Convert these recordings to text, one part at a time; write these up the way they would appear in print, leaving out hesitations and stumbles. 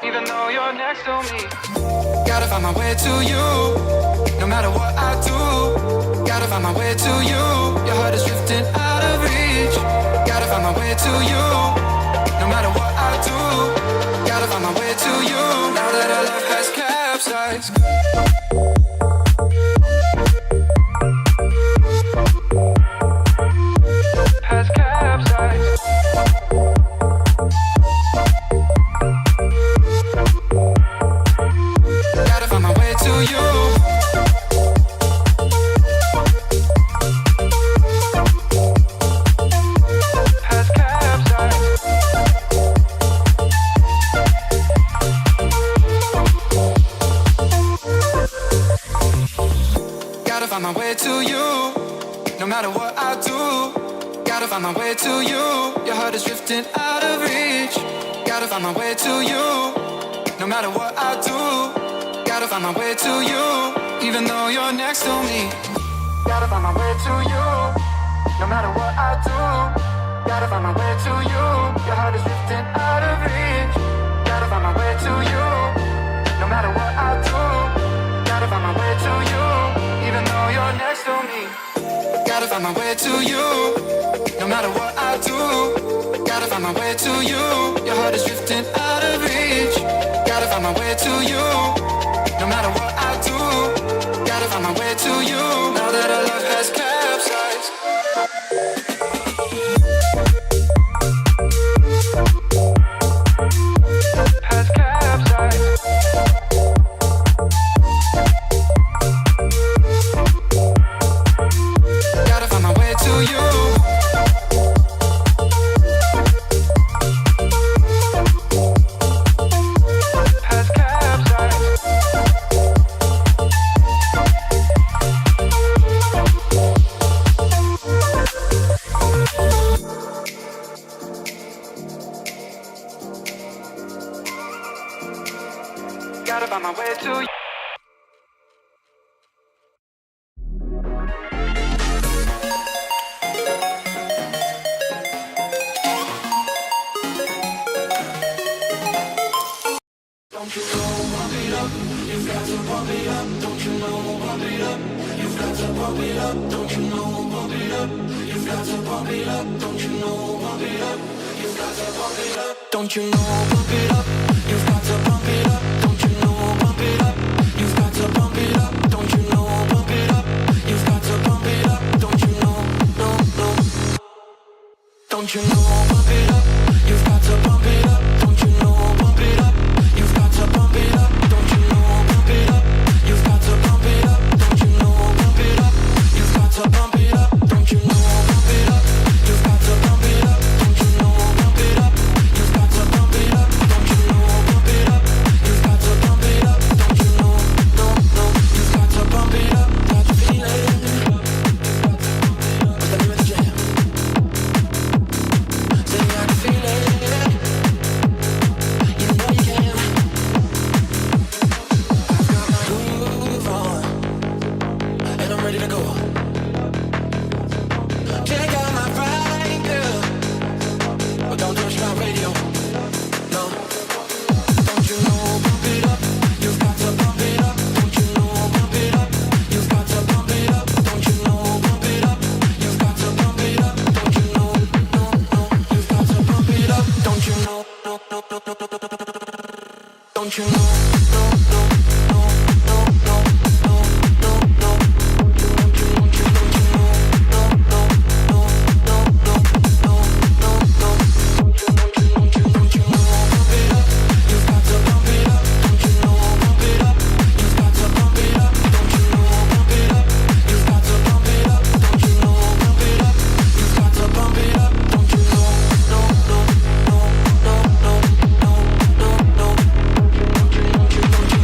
even though you're next to me. Gotta find my way to you, no matter what I do. Gotta find my way to you, your heart is drifting out of reach. Gotta find my way to you, no matter what I do. Gotta find my way to you, now that our love has capsized. My way to you, your heart is drifting out of reach. Gotta find my way to you, no matter what I do. Gotta find my way to you, even though you're next to me. Gotta find my way to you, no matter what I do. Gotta find my way to you, your heart is drifting out of reach. Gotta find my way to you, no matter what I do. Gotta find my way to you, even though you're next to me. Gotta find my way to you, no matter what I do. Gotta find my way to you, your heart is drifting out of reach. Gotta find my way to you, no matter what I do. Gotta find my way to you, now that our love has capsized. Don't you know, pump it up, you've got to pump it up. Don't you know, pump it up, you've got to pump it up. Don't you know, pump it up, you've got to pump it up. Don't you know, no, no. Don't you know, pump it up, you've got to pump it up. Don't you know, pump it up, you've got to pump it up. Don't you know, pump it up, you've got to pump it up. Don't you know, pump it up, you've got to pump it up. Don't you know, pump it up, you've got to pump it up. Don't you know, pump it up, you've got to pump it up. Don't you know, pump it up, you've got to pump it up. Don't you know, no, no, you've got to pump it up. Got to feel it. What's that new jam? Say I can feel it. You know you can. I've got my groove on, and I'm ready to go. Check out my fine girl, but don't touch my radio. No. Don't you know, pump it up, you've got to pump it up. Don't you know, pump it up, you've got to pump it up. Don't you know, pump it up, you've got to pump it up. Don't you know, no, no, you've got to pump it up. Don't you know, no, no, no, no, no, no, no, no. Don't you know, no, no, no, no, no, no, no, no. Don't you know, no, no, no, no, no, no, no, no. Don't you know, pump it up, you've got to pump it up. Don't you know, pump it up, you've got to pump it up. Don't you know, pump it up, you've got to pump it up. Don't you know, pump it up, you've got to pump it up. Don't you know, no, no, no, no, no, no, no, no. Don't you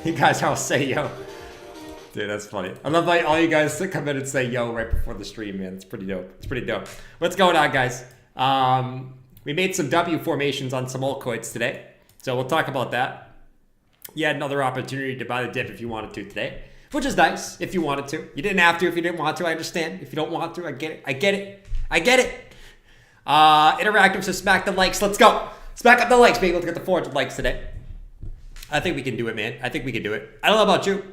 You guys all say yo. Dude, that's funny. I love like all you guys that come in and say yo right before the stream, man. It's pretty dope. It's pretty dope. What's going on, guys? We made some W formations on some altcoins today. So we'll talk about that. You had another opportunity to buy the dip if you wanted to today, which is nice if you wanted to. You didn't have to if you didn't want to. I understand. If you don't want to, I get it. I get it. I get it. Interactive, so smack the likes. Let's go. Smack up the likes, baby. Let's get the 400 likes today. I think we can do it, man. I think we can do it. I don't know about you.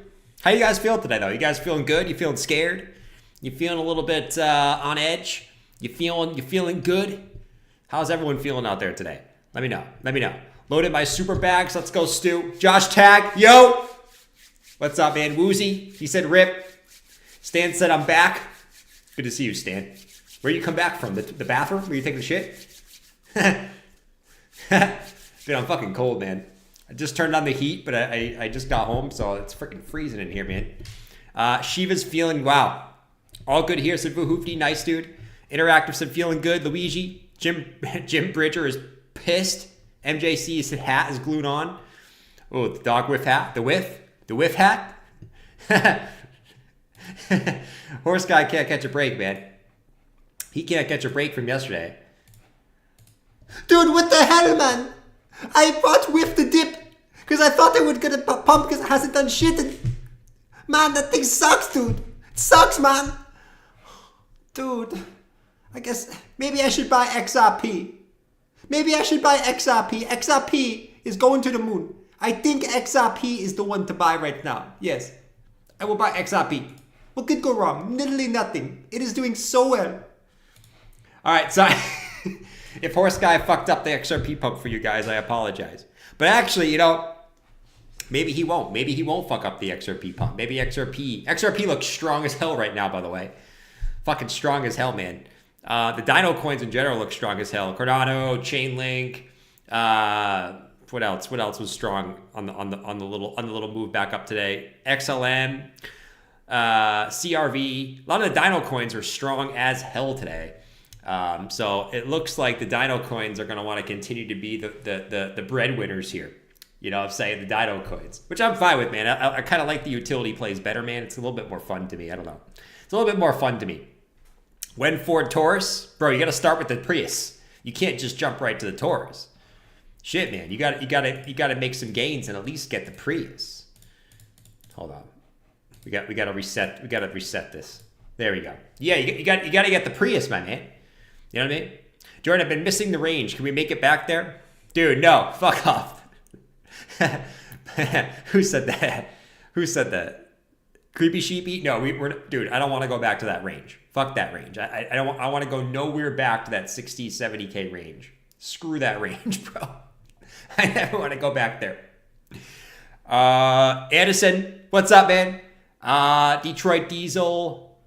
How you guys feeling today, though? You guys feeling good? You feeling scared? You feeling a little bit on edge? You feeling good? How's everyone feeling out there today? Let me know. Let me know. Loaded my super bags. Let's go, Stu. Josh Tag. Yo. What's up, man? Woozy. He said rip. Stan said I'm back. Good to see you, Stan. Where you come back from? The bathroom? Were you taking a shit? Dude, I'm fucking cold, man. I just turned on the heat, but I just got home, so it's freaking freezing in here, man. Shiva's feeling, wow. All good here, said Vuhoofty. Nice, dude. Interactive said feeling good. Luigi. Jim Bridger is pissed. MJC's hat is glued on. Oh, the dog whiff hat. The whiff hat. Horse guy can't catch a break, man. He can't catch a break from yesterday. Dude, what the hell, man? I bought with the dip because I thought it would get a pump because it hasn't done shit. And man, that thing sucks, dude. It sucks, man. Dude, I guess maybe I should buy XRP. Maybe I should buy XRP. XRP is going to the moon. I think XRP is the one to buy right now. Yes, I will buy XRP. What could go wrong? Literally nothing. It is doing so well. All right, so if Horse Guy fucked up the XRP pump for you guys, I apologize. But actually, you know, maybe he won't. Maybe he won't fuck up the XRP pump. Maybe XRP looks strong as hell right now, by the way. Fucking strong as hell, man. The Dino coins in general look strong as hell. Cardano, Chainlink. What else? What else was strong on the little move back up today? XLM, CRV. A lot of the Dino coins are strong as hell today. So it looks like the Dino coins are going to want to continue to be the breadwinners here. You know what I'm saying? The Dino coins, which I'm fine with, man. I kind of like the utility plays better, man. It's a little bit more fun to me. I don't know. It's a little bit more fun to me. When Ford Taurus, bro, you got to start with the Prius. You can't just jump right to the Taurus. Shit, man. You got to make some gains and at least get the Prius. Hold on. We got to reset. We got to reset this. There we go. Yeah, you got to get the Prius, my man. You know what I mean? Jordan, I've been missing the range. Can we make it back there? Dude, no. Fuck off. Who said that? Who said that? Creepy Sheepy? No, we're dude, I don't want to go back to that range. Fuck that range. I don't want, I want to go nowhere back to that 60, 70K range. Screw that range, bro. I never want to go back there. Anderson, what's up, man? Detroit Diesel.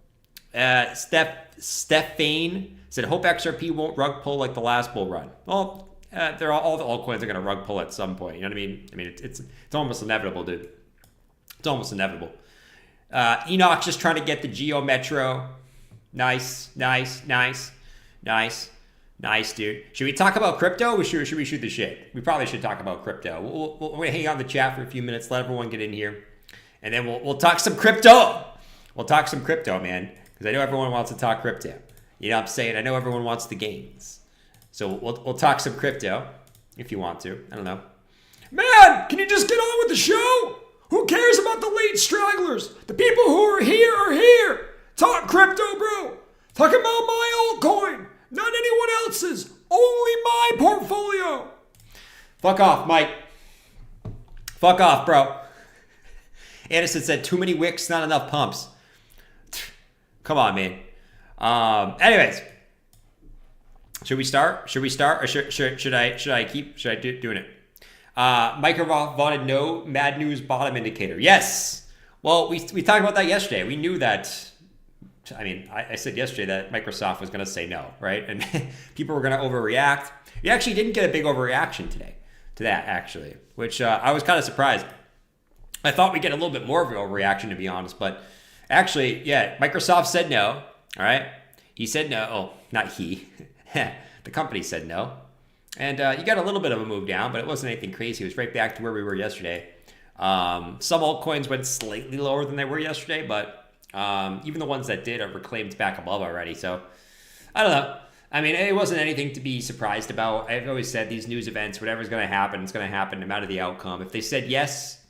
Steph Fane said, hope XRP won't rug pull like the last bull run. Well, all the altcoins are going to rug pull at some point. You know what I mean? I mean, it's almost inevitable, dude. It's almost inevitable. Enoch just trying to get the Geo Metro. Nice, dude. Should we talk about crypto or should we shoot the shit? We probably should talk about crypto. We'll hang out in the chat for a few minutes, let everyone get in here, and then we'll talk some crypto. We'll talk some crypto, man, because I know everyone wants to talk crypto. You know what I'm saying? I know everyone wants the gains. So we'll talk some crypto if you want to. I don't know. Man, can you just get on with the show? Who cares about the late stragglers? The people who are here. Talk crypto, bro. Talking about my altcoin, not anyone else's. Only my portfolio. Fuck off, Mike. Fuck off, bro. Anderson said, too many wicks, not enough pumps. Come on, man. Anyways. Should we start? Or should I keep doing it? Microsoft wanted no Mad News bottom indicator. Yes. Well, we talked about that yesterday. We knew that. I mean, I said yesterday that Microsoft was going to say no, right? And people were going to overreact. You actually didn't get a big overreaction today to that, actually, which I was kind of surprised. I thought we'd get a little bit more of an overreaction, to be honest. But actually, yeah, Microsoft said no. All right. He said no. Oh, not he. The company said no. And you got a little bit of a move down, but it wasn't anything crazy. It was right back to where we were yesterday. Some altcoins went slightly lower than they were yesterday, but even the ones that did are reclaimed back above already. So I don't know. I mean, it wasn't anything to be surprised about. I've always said these news events, whatever's going to happen, it's going to happen no matter the outcome. If they said yes,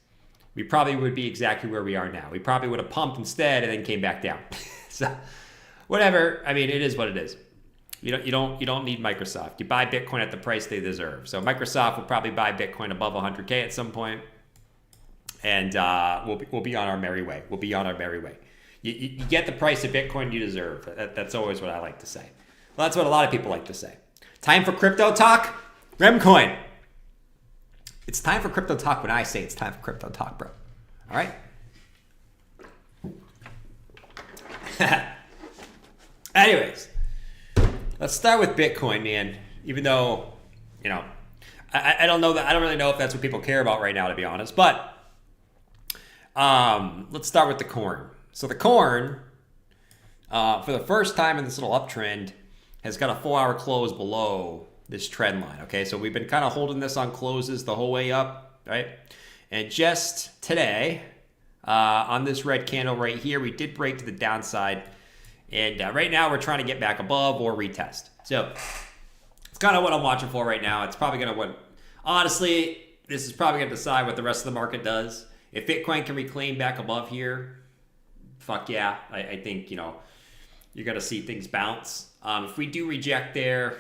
we probably would be exactly where we are now. We probably would have pumped instead and then came back down. So whatever. I mean, it is what it is. You don't need Microsoft. You buy Bitcoin at the price they deserve. So Microsoft will probably buy Bitcoin above 100K at some point, and we'll be on our merry way. We'll be on our merry way. You get the price of Bitcoin you deserve. That's always what I like to say. Well, that's what a lot of people like to say. Time for crypto talk? Remcoin. It's time for crypto talk when I say it's time for crypto talk, bro. All right? Anyways, let's start with Bitcoin, man. Even though, I don't know that I don't really know if that's what people care about right now, to be honest. But let's start with the corn. So the corn, for the first time in this little uptrend, has got a 4-hour close below this trend line. Okay, so we've been kind of holding this on closes the whole way up, right? And just today, on this red candle right here, we did break to the downside. And right now, we're trying to get back above or retest. So it's kind of what I'm watching for right now. It's probably going to, honestly, this is probably going to decide what the rest of the market does. If Bitcoin can reclaim back above here, fuck yeah. I think, you're going to see things bounce. If we do reject there,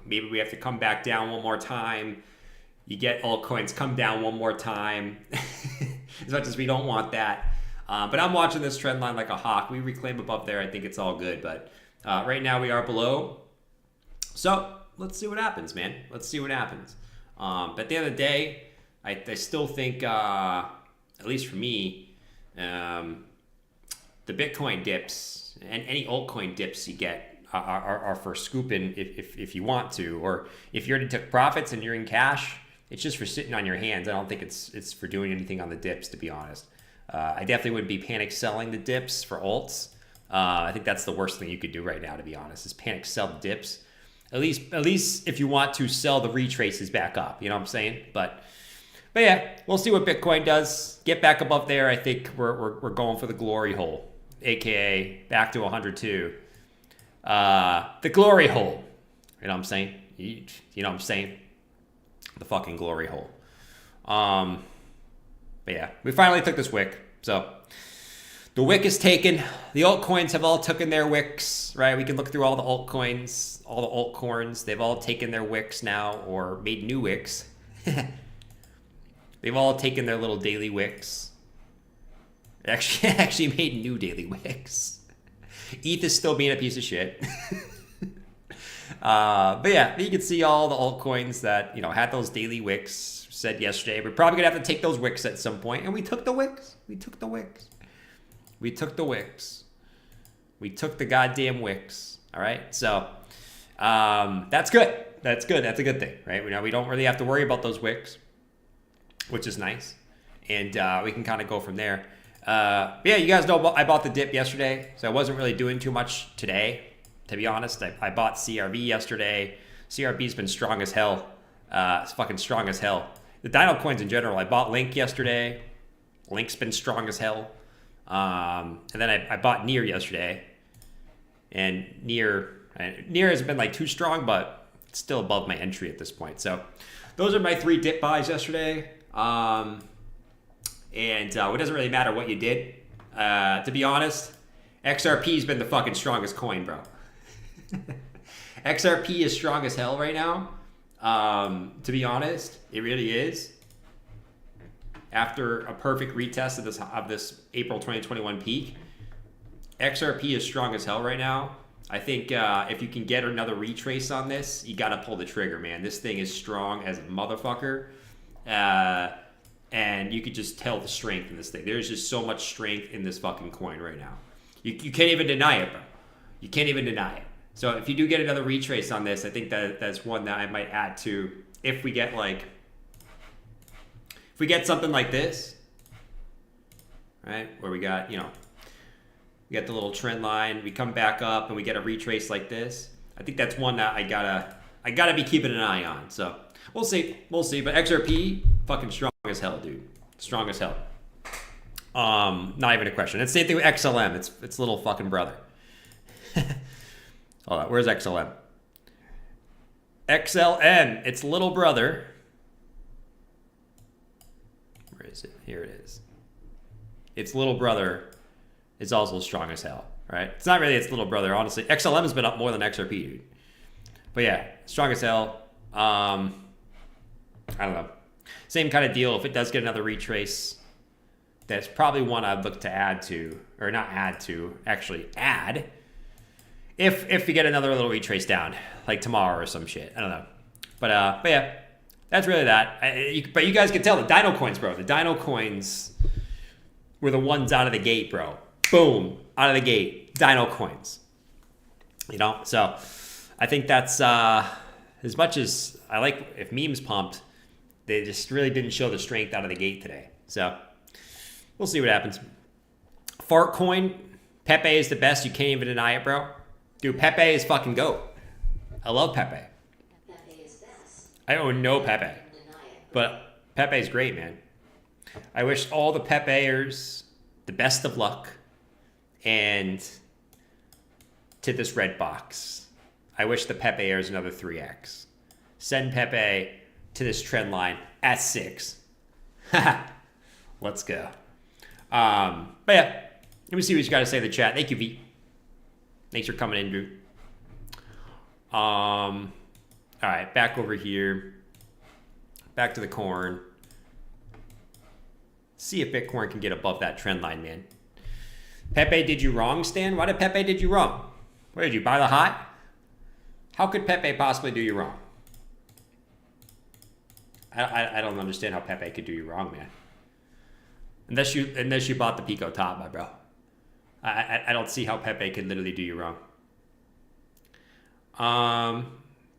maybe we have to come back down one more time. You get altcoins come down one more time. As much as we don't want that. But I'm watching this trend line like a hawk. We reclaim above there. I think it's all good. But right now we are below. So let's see what happens, man. Let's see what happens. But at the end of the day, I still think, at least for me, the Bitcoin dips and any altcoin dips you get are for scooping if you want to, or if you already took profits and you're in cash, it's just for sitting on your hands. I don't think it's for doing anything on the dips, to be honest. I definitely wouldn't be panic selling the dips for alts. I think that's the worst thing you could do right now, to be honest, is panic sell the dips. At least if you want to sell the retraces back up, you know what I'm saying? But yeah, we'll see what Bitcoin does. Get back above there. I think we're going for the glory hole, aka back to 102. The glory hole. You know what I'm saying? You know what I'm saying? The fucking glory hole. But yeah, we finally took this wick. So the wick is taken. The altcoins have all taken their wicks, right? We can look through all the altcoins, all the altcorns. They've all taken their wicks now, or made new wicks. They've all taken their little daily wicks. Actually made new daily wicks. ETH is still being a piece of shit. But yeah, you can see all the altcoins that, had those daily wicks. Said yesterday, we're probably gonna have to take those wicks at some point, and we took the wicks. We took the wicks. We took the wicks. We took the goddamn wicks. All right, so that's good. That's good. That's a good thing, right? We don't really have to worry about those wicks, which is nice, and we can kind of go from there. Yeah, you guys know I bought the dip yesterday, so I wasn't really doing too much today, to be honest. I bought CRV yesterday. CRV's been strong as hell. It's fucking strong as hell. The Dino coins in general, I bought Link yesterday. Link's been strong as hell. And then I bought Near yesterday. And Near hasn't been like too strong, but it's still above my entry at this point. So those are my 3 dip buys yesterday. And it doesn't really matter what you did. To be honest, XRP's been the fucking strongest coin, bro. XRP is strong as hell right now. To be honest, it really is. After a perfect retest of this April 2021 peak, XRP is strong as hell right now. I think if you can get another retrace on this, you got to pull the trigger, man. This thing is strong as a motherfucker. And you could just tell the strength in this thing. There's just so much strength in this fucking coin right now. You can't even deny it, bro. You can't even deny it. So if you do get another retrace on this, I think that's one that I might add to if we get something like this, right? Where we got, we got the little trend line, we come back up and we get a retrace like this. I think that's one that I gotta be keeping an eye on. So we'll see. But XRP, fucking strong as hell, dude. Strong as hell. Not even a question. It's the same thing with XLM. It's little fucking brother. Hold on, where's XLM? XLM, it's little brother. Where is it? Here it is. Its little brother is also strong as hell, right? It's not really its little brother, honestly. XLM has been up more than XRP, dude. But yeah, strong as hell. I don't know. Same kind of deal. If it does get another retrace, that's probably one I'd look to add to, or not add to, actually add. If we get another little retrace down, like tomorrow or some shit. I don't know. But yeah, that's really that. But you guys can tell the Dino coins, bro. The Dino coins were the ones out of the gate, bro. Boom. Out of the gate. Dino coins. You know? So I think that's as much as I like if memes pumped, they just really didn't show the strength out of the gate today. So we'll see what happens. Fart coin. Pepe is the best. You can't even deny it, bro. Dude, Pepe is fucking GOAT. I love Pepe. I own no Pepe. But Pepe is great, man. I wish all the Pepeers the best of luck. And to this red box, I wish the Pepeers another 3x. Send Pepe to this trend line at 6. Let's go. But yeah, let me see what you got to say in the chat. Thank you, V. Thanks for coming in, Drew. All right, back over here. Back to the corn. See if Bitcoin can get above that trend line, man. Pepe did you wrong, Stan? Why did Pepe did you wrong? What, did you buy the high? How could Pepe possibly do you wrong? I don't understand how Pepe could do you wrong, man. Unless you bought the Pico top, my bro. I don't see how Pepe could literally do you wrong.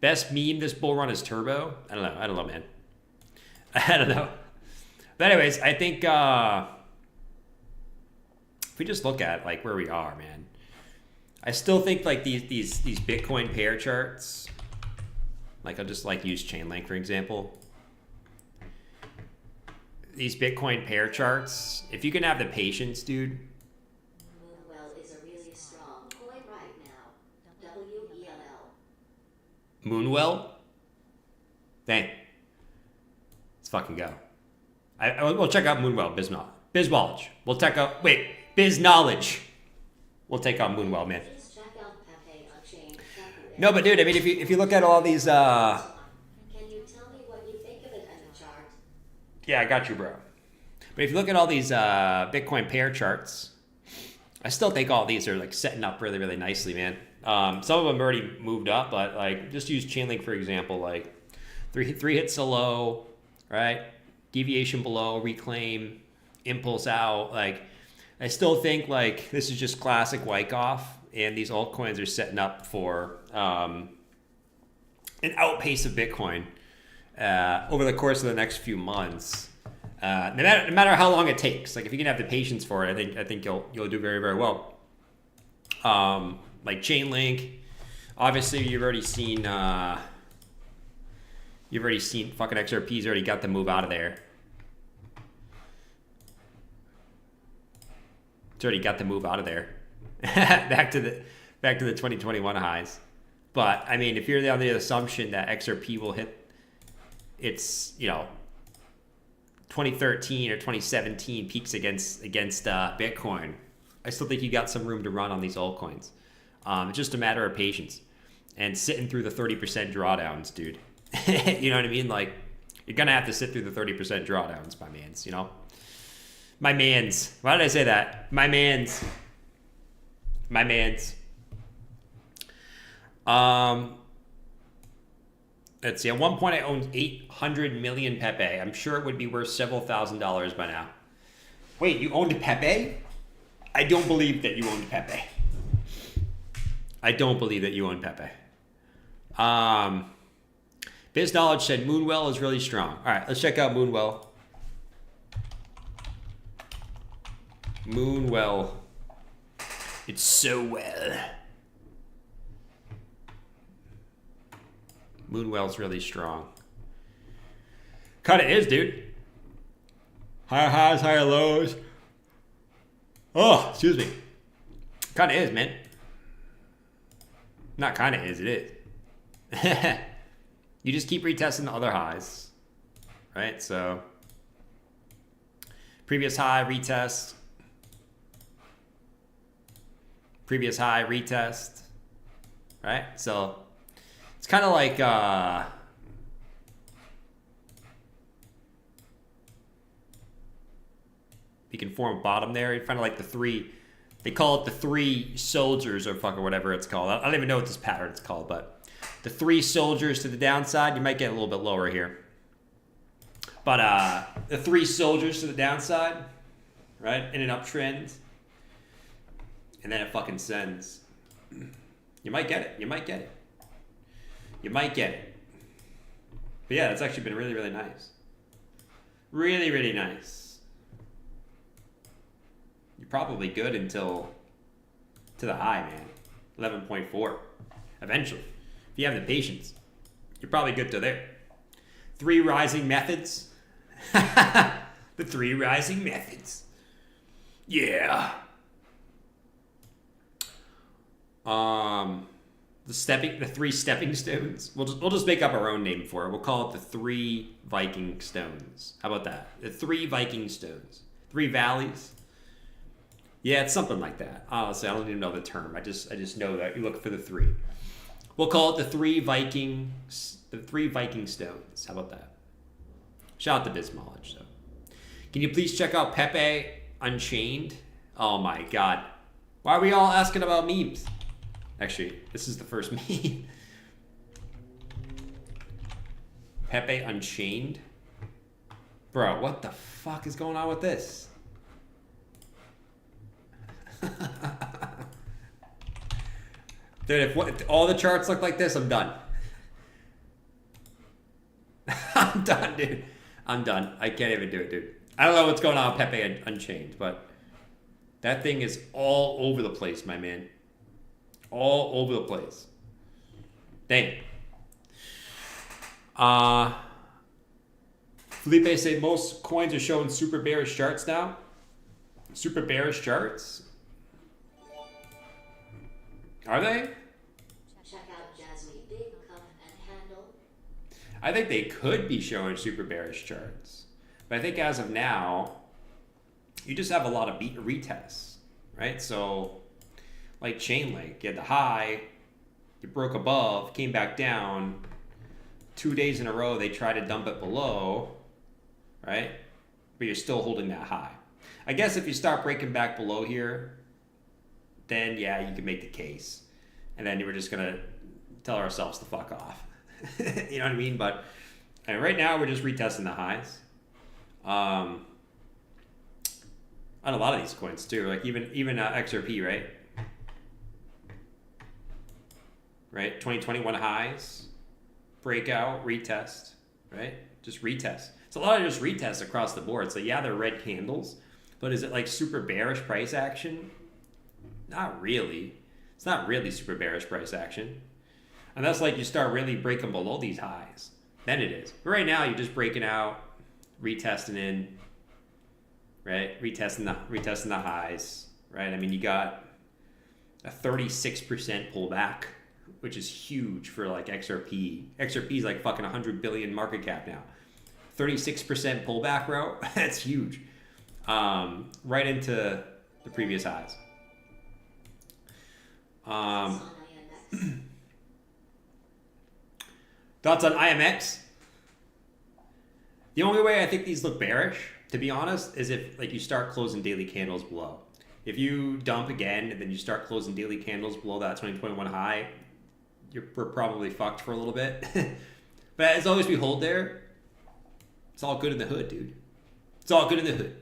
Best meme this bull run is Turbo. I don't know, man. I don't know. But anyways, I think if we just look at like where we are, man, I still think like these Bitcoin pair charts. Like I'll just like use Chainlink for example. These Bitcoin pair charts, if you can have the patience, dude. Moonwell? Dang. Let's fucking go. We'll check out Moonwell, Bizknowledge. We'll check out, wait, Bizknowledge. We'll take out Moonwell, man. No, but dude, I mean, if you look at all these, Can you tell me what you think of it on the chart? Yeah, I got you, bro. But if you look at all these Bitcoin pair charts, I still think all these are like setting up really, really nicely, man. Some of them already moved up, but like just use Chainlink for example, like three hits a low, right? Deviation below, reclaim, impulse out. Like I still think like this is just classic Wyckoff, and these altcoins are setting up for an outpace of Bitcoin over the course of the next few months. No matter how long it takes, like if you can have the patience for it, I think you'll do very, very well. Like Chainlink, obviously you've already seen fucking XRP's already got the move out of there. It's already got the move out of there. back to the 2021 highs. But I mean, if you're on the assumption that XRP will hit its 2013 or 2017 peaks against Bitcoin, I still think you got some room to run on these altcoins. It's just a matter of patience and sitting through the 30% drawdowns, dude. You know what I mean? Like you're gonna have to sit through the 30% drawdowns, my mans. You know, my mans. Why did I say that? My mans. My mans. Let's see. At one point, I owned 800 million Pepe. I'm sure it would be worth several $1,000s by now. Wait, you owned Pepe? I don't believe that you owned Pepe. I don't believe that you own Pepe. Bizknowledge said Moonwell is really strong. All right, let's check out Moonwell. Moonwell. It's so well. Moonwell's really strong. Cut it is, dude. Higher highs, higher lows. Oh, excuse me. Kind of is, man. Not kind of is, it is. You just keep retesting the other highs, right? So previous high, retest. Previous high, retest, right? So it's kind of like you can form a bottom there. Kind of like the three, they call it the three soldiers or fuck or whatever it's called. I don't even know what this pattern is called, but the three soldiers to the downside, you might get a little bit lower here. But the three soldiers to the downside, right? In an uptrend. And then it fucking sends. You might get it. You might get it. You might get it. But yeah, it's actually been really, really nice. Really, really nice. You're probably good until to the high, man. 11.4. Eventually. If you have the patience, you're probably good to there. 3 rising methods. The 3 rising methods. Yeah. The 3 stepping stones. We'll just make up our own name for it. We'll call it the 3 Viking stones. How about that? The 3 Viking stones. 3 valleys. Yeah, it's something like that. Honestly, I don't even know the term. I just know that you look for the 3. We'll call it the 3 Viking stones. How about that? Shout out to Bismolage, though. Can you please check out Pepe Unchained? Oh my god. Why are we all asking about memes? Actually, this is the first meme. Pepe Unchained? Bro, what the fuck is going on with this? Dude, if all the charts look like this, I'm done. I'm done, dude. I'm done. I can't even do it, dude. I don't know what's going on with Pepe Unchained, but that thing is all over the place, my man. All over the place. Dang. Felipe said most coins are showing super bearish charts now. Super bearish charts? Are they? Check out Jasmy Big Cup and Handle. I think they could be showing super bearish charts. But I think as of now, you just have a lot of retests, right? So, like Chainlink, you had the high, you broke above, came back down. 2 days in a row, they try to dump it below, right? But you're still holding that high. I guess if you start breaking back below here, then yeah, you can make the case. And then we're just going to tell ourselves to fuck off. You know what I mean? But right now, we're just retesting the highs. On a lot of these coins too, like even XRP, right? Right, 2021 highs, breakout, retest, right? Just retest. It's a lot of just retests across the board. So yeah, they're red candles, but is it like super bearish price action? Not really. It's not really super bearish price action. Unless like you start really breaking below these highs, then it is. But right now, you're just breaking out, retesting in, right? Retesting the highs, right? I mean, you got a 36% pullback, which is huge for like XRP. XRP is like fucking 100 billion market cap now. 36% pullback, bro. That's huge. Right into the previous highs. Thoughts on IMX? The only way I think these look bearish, to be honest, is if like you start closing daily candles below. If you dump again and then you start closing daily candles below that 2021 high, we're probably fucked for a little bit. But as long as we hold there, it's all good in the hood, dude. It's all good in the hood.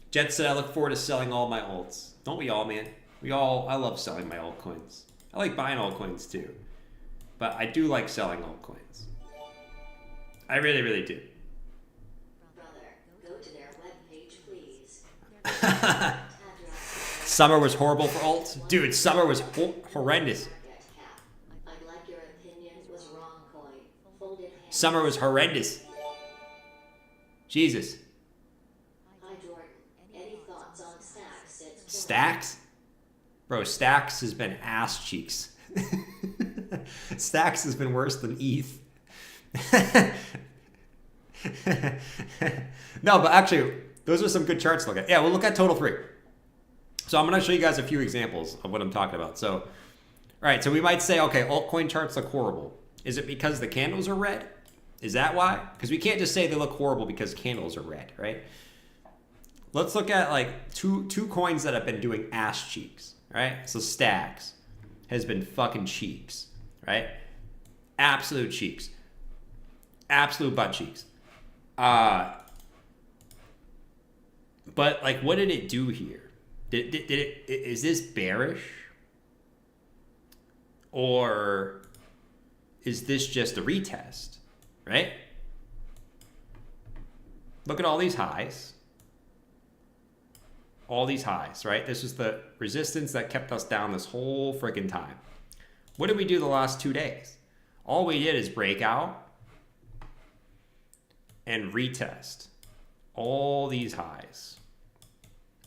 Jet said, I look forward to selling all my alts. Don't we all, man? I love selling my altcoins. I like buying altcoins too. But I do like selling altcoins. I really, really do. Brother, go to their webpage, please. Summer was horrible for alts. Dude, summer was horrendous. I'm glad your opinion was wrong, coin. Folded hand. Summer was horrendous. Jesus. Stacks? Bro, Stacks has been ass cheeks. Stacks has been worse than ETH. No, but actually, those are some good charts to look at. Yeah, we'll look at total 3. So I'm going to show you guys a few examples of what I'm talking about. So, all right, so we might say, okay, altcoin charts look horrible. Is it because the candles are red? Is that why? Because we can't just say they look horrible because candles are red, right? Let's look at like two coins that have been doing ass cheeks, right? So Stacks has been fucking cheeks, right? Absolute cheeks. Absolute butt cheeks. But like, what did it do here? Did it, is this bearish? Or is this just a retest, right? Look at all these highs. All these highs, right? This is the resistance that kept us down this whole freaking time. What did we do the last 2 days? All we did is break out and retest all these highs,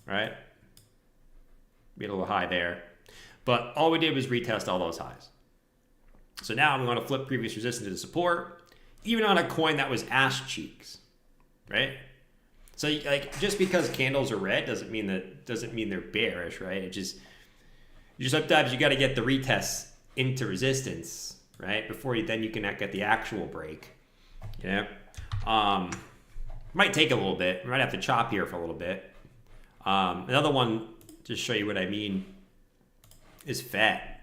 right? We had a little high there, but all we did was retest all those highs. So now we want to flip previous resistance to support, even on a coin that was ass cheeks, right? So like, just because candles are red doesn't mean they're bearish, right? It just sometimes you got to get the retests into resistance, right? Before you can get the actual break. You know, might take a little bit. We might have to chop here for a little bit. Another one, just show you what I mean, is FET.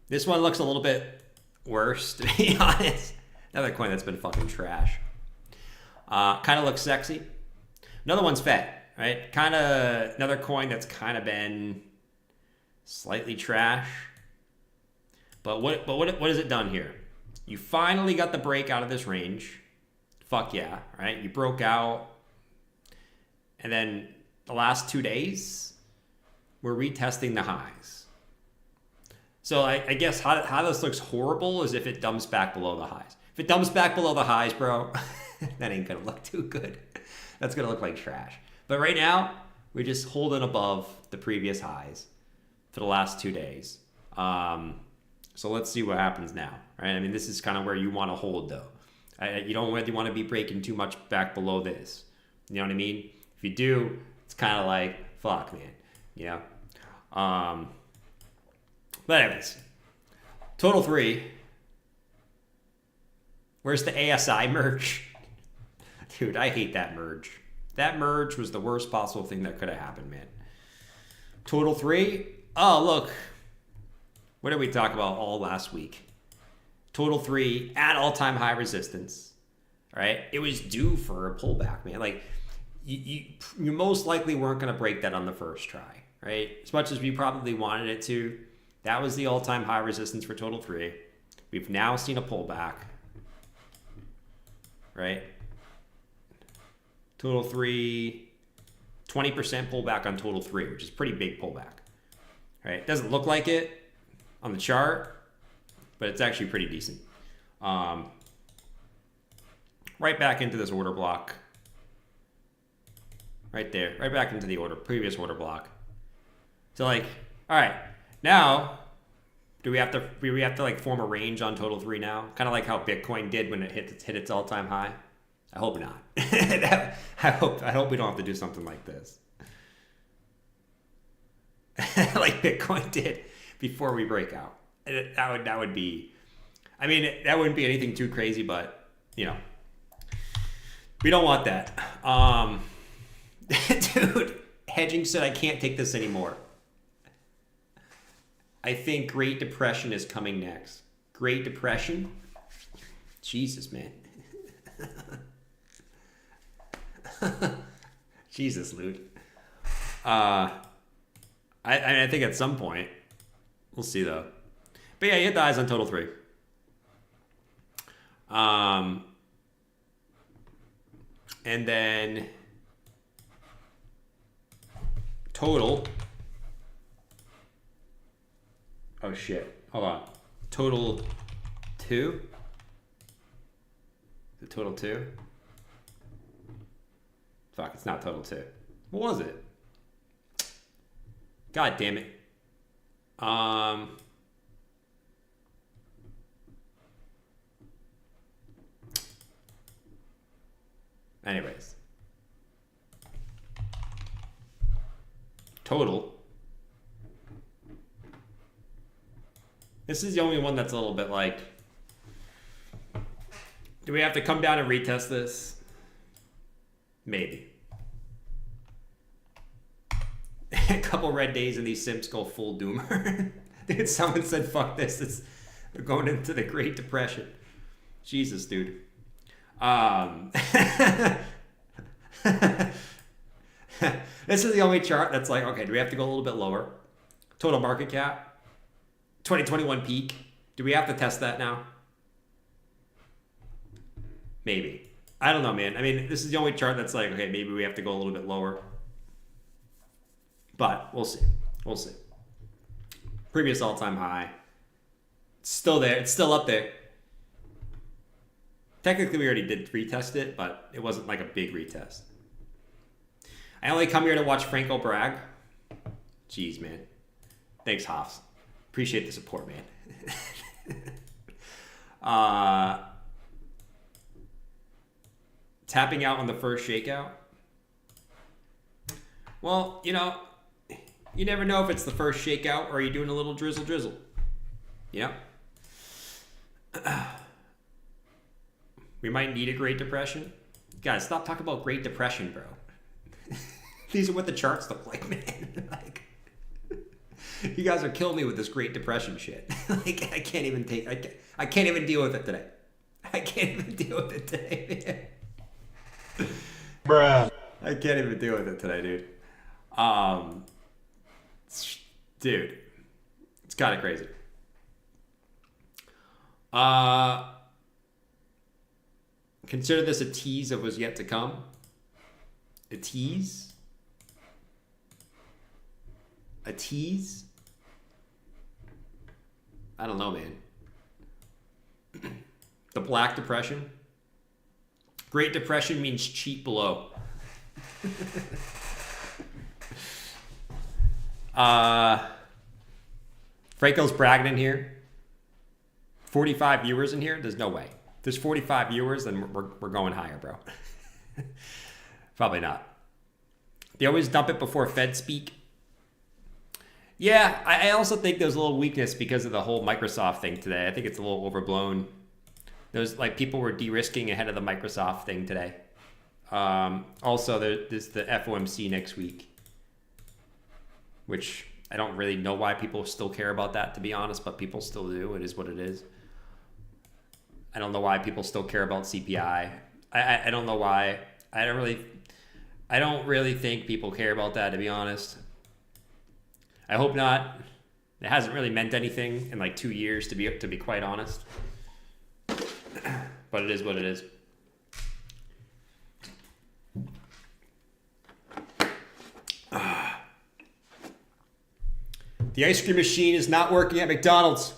This one looks a little bit worse, to be honest. Another coin that's been fucking trash. Kind of looks sexy. Another one's FET, right? Kind of another coin that's kind of been slightly trash. But what has it done here? You finally got the break out of this range. Fuck yeah, right? You broke out. And then the last 2 days, we're retesting the highs. So I guess how this looks horrible is if it dumps back below the highs. If it dumps back below the highs, bro, that ain't gonna look too good. That's gonna look like trash. But right now, we're just holding above the previous highs for the last 2 days. So let's see what happens now, right? I mean, this is kind of where you want to hold, though. You don't really want to be breaking too much back below this. You know what I mean? If you do, it's kind of like, fuck, man. Yeah. But anyways, total 3. Where's the ASI merge? Dude, I hate that merge. That merge was the worst possible thing that could have happened, man. Total 3. Oh, look. What did we talk about all last week? Total 3 at all-time high resistance. All right? It was due for a pullback, man. Like, you most likely weren't going to break that on the first try, right? As much as we probably wanted it to. That was the all-time high resistance for total 3. We've now seen a pullback, right? Total 3, 20% pullback on total 3, which is pretty big pullback, right? It doesn't look like it on the chart, but it's actually pretty decent. Right back into this order block. Right there, right back into the previous order block. So like, all right, now do we have to like form a range on total 3 now? Kind of like how Bitcoin did when it hit its all-time high. I hope not. I hope we don't have to do something like this. Like Bitcoin did before we break out. That would be, I mean, that wouldn't be anything too crazy, but you know, we don't want that. Dude, hedging said I can't take this anymore. I think Great Depression is coming next. Great Depression? Jesus, man. Jesus, Loot. I think at some point, we'll see though. But yeah, you hit the eyes on total 3. And then total. Oh shit. Hold on. Total 2? The total 2? Fuck, it's not total 2. What was it? God damn it. Anyways. Total. This is the only one that's a little bit like, do we have to come down and retest this? Maybe. A couple red days and these simps go full doomer. Dude, someone said, fuck this. We're going into the Great Depression. Jesus, dude. This is the only chart that's like, okay, do we have to go a little bit lower? Total market cap. 2021 peak. Do we have to test that now? Maybe. I don't know, man. I mean, this is the only chart that's like, okay, maybe we have to go a little bit lower. But we'll see. We'll see. Previous all-time high. It's still there. It's still up there. Technically, we already did retest it, but it wasn't like a big retest. I only come here to watch Franco brag. Jeez, man. Thanks, Hoffs. Appreciate the support, man. Tapping out on the first shakeout. Well, you know, you never know if it's the first shakeout or you're doing a little drizzle. You know? We might need a Great Depression. Guys, stop talking about Great Depression, bro. These are what the charts look like, man. Like, you guys are killing me with this Great Depression shit. Like, I can't even deal with it today. I can't even deal with it today, man. Bruh. I can't even deal with it today, dude. Dude, it's kind of crazy. Consider this a tease of what's yet to come. A tease? A tease? I don't know, man. The Black Depression. Great Depression means cheap below. Franco's bragging in here. 45 viewers in here? There's no way. If there's 45 viewers, then we're going higher, bro. Probably not. They always dump it before Fed speak. Yeah, I also think there's a little weakness because of the whole Microsoft thing today. I think it's a little overblown. There's like people were de-risking ahead of the Microsoft thing today. Also, there's the FOMC next week, which I don't really know why people still care about that, to be honest, but people still do. It is what it is. I don't know why people still care about CPI. I don't know why. I don't really think people care about that, to be honest. I hope not. It hasn't really meant anything in like 2 years, to be quite honest. But it is what it is. The ice cream machine is not working at McDonald's.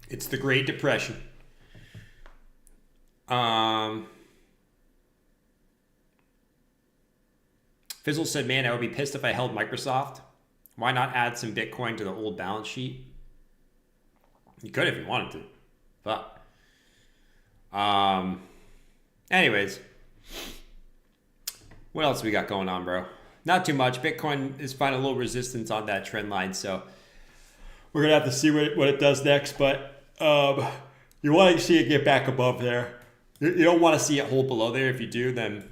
It's the Great Depression. Fizzle said, man, I would be pissed if I held Microsoft. Why not add some Bitcoin to the old balance sheet? You could if you wanted to. But anyways, what else we got going on, bro? Not too much. Bitcoin is finding a little resistance on that trend line, so we're gonna have to see what it does next. But you want to see it get back above there. You don't want to see it hold below there. If you do, then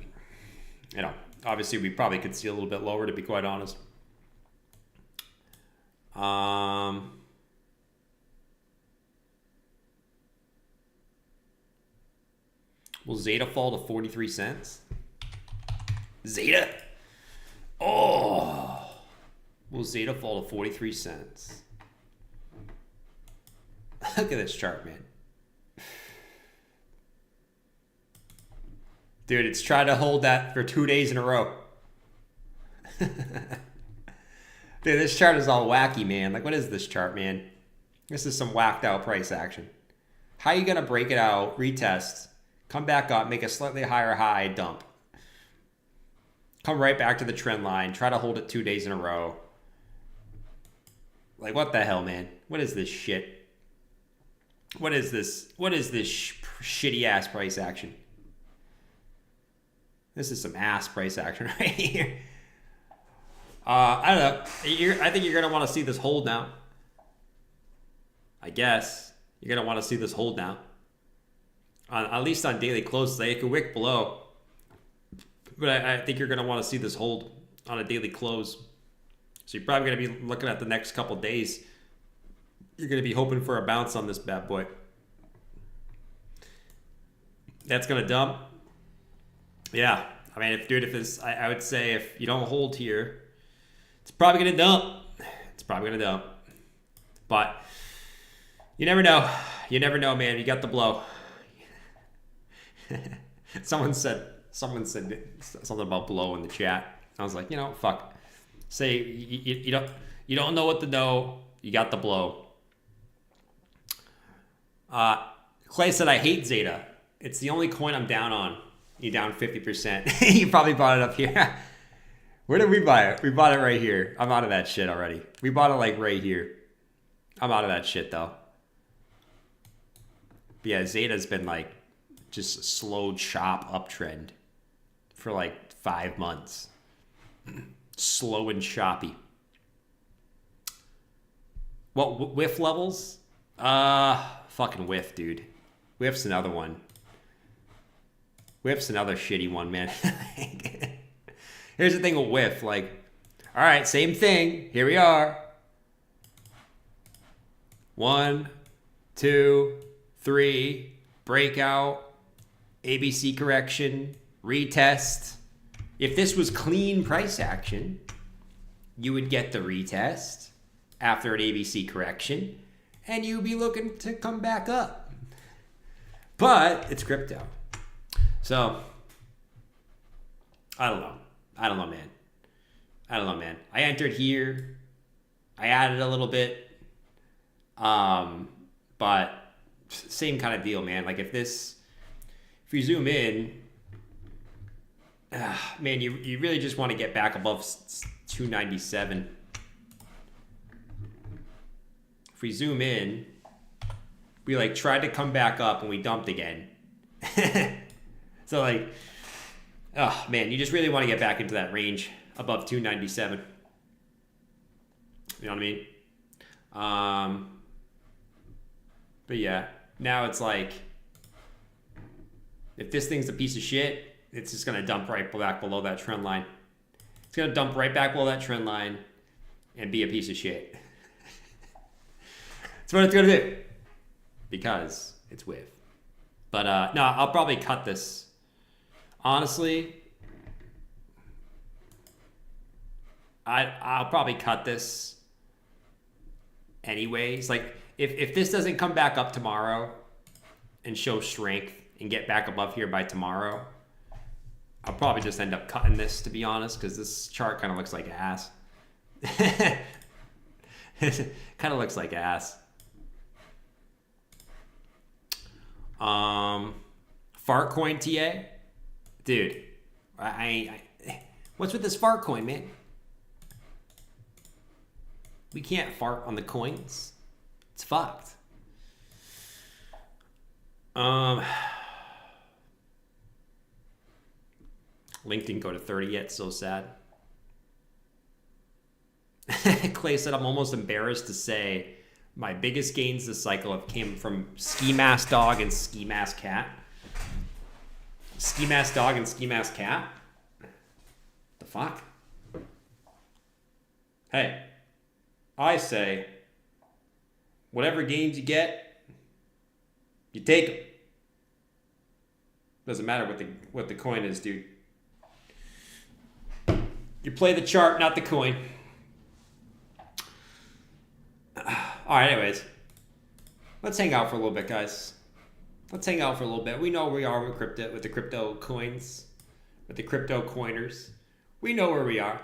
obviously we probably could see a little bit lower, to be quite honest. Will Zeta fall to 43 cents? Zeta? Oh! Will Zeta fall to 43 cents? Look at this chart, man. Dude, it's trying to hold that for 2 days in a row. Dude, this chart is all wacky, man. Like, what is this chart, man? This is some whacked out price action. How are you going to break it out, retest, come back up, make a slightly higher high, dump? Come right back to the trend line, try to hold it 2 days in a row, Like, what the hell, man? What is this shit? What is this? What is this shitty ass price action? This is some ass price action right here. I don't know. I think you're gonna want to see this hold now. I guess you're gonna want to see this hold now. At least on daily close, they could wick below, but I think you're gonna want to see this hold on a daily close. So you're probably going to be looking at the next couple days. You're going to be hoping for a bounce on this bad boy. That's going to dump. Yeah. I mean, if it's, I would say if you don't hold here, it's probably going to dump. It's probably going to dump. But you never know. You never know, man. You got the blow. Someone said something about blow in the chat. I was like, you know, fuck. Say you don't know what to know. You got the blow. Clay said, I hate Zeta. It's the only coin I'm down on. You down 50%. You probably bought it up here. Where did we buy it? We bought it right here. I'm out of that shit already. We bought it like right here. I'm out of that shit though. But yeah, Zeta's been like just a slow chop uptrend for like 5 months. Slow and choppy. What whiff levels? Fucking whiff, dude. Whiff's another one. Whiff's another shitty one, man. Here's the thing with whiff. Like, all right, same thing. Here we are. 1, 2, 3. Breakout. ABC correction. Retest. If this was clean price action, you would get the retest after an ABC correction, and you'd be looking to come back up. But it's crypto. So, I don't know. I don't know, man. I entered here. I added a little bit. But same kind of deal, man. Like if you zoom in, man, you really just want to get back above 297. If we zoom in, we like tried to come back up and we dumped again. So like, oh man, you just really want to get back into that range above 297. You know what I mean? But yeah, now it's like, if this thing's a piece of shit, it's just going to dump right back below that trend line. It's going to dump right back below that trend line and be a piece of shit. That's what it's going to do. Because it's whiff. But no, I'll probably cut this. Honestly, I'll probably cut this anyways. Like, if this doesn't come back up tomorrow and show strength and get back above here by tomorrow, I'll probably just end up cutting this, to be honest, because this chart kind of looks like ass. Kind of looks like ass. Fart coin TA? Dude, I what's with this fart coin, man? We can't fart on the coins. It's fucked. Link didn't go to 30 yet, so sad. Clay said, I'm almost embarrassed to say my biggest gains this cycle have came from Ski Mask Dog and Ski Mask Cat. Ski Mask Dog and Ski Mask Cat? The fuck? Hey, I say, whatever gains you get, you take them. Doesn't matter what the coin is, dude. You play the chart, not the coin. All right, anyways. Let's hang out for a little bit, guys. Let's hang out for a little bit. We know where we are with the crypto coins, with the crypto coiners. We know where we are.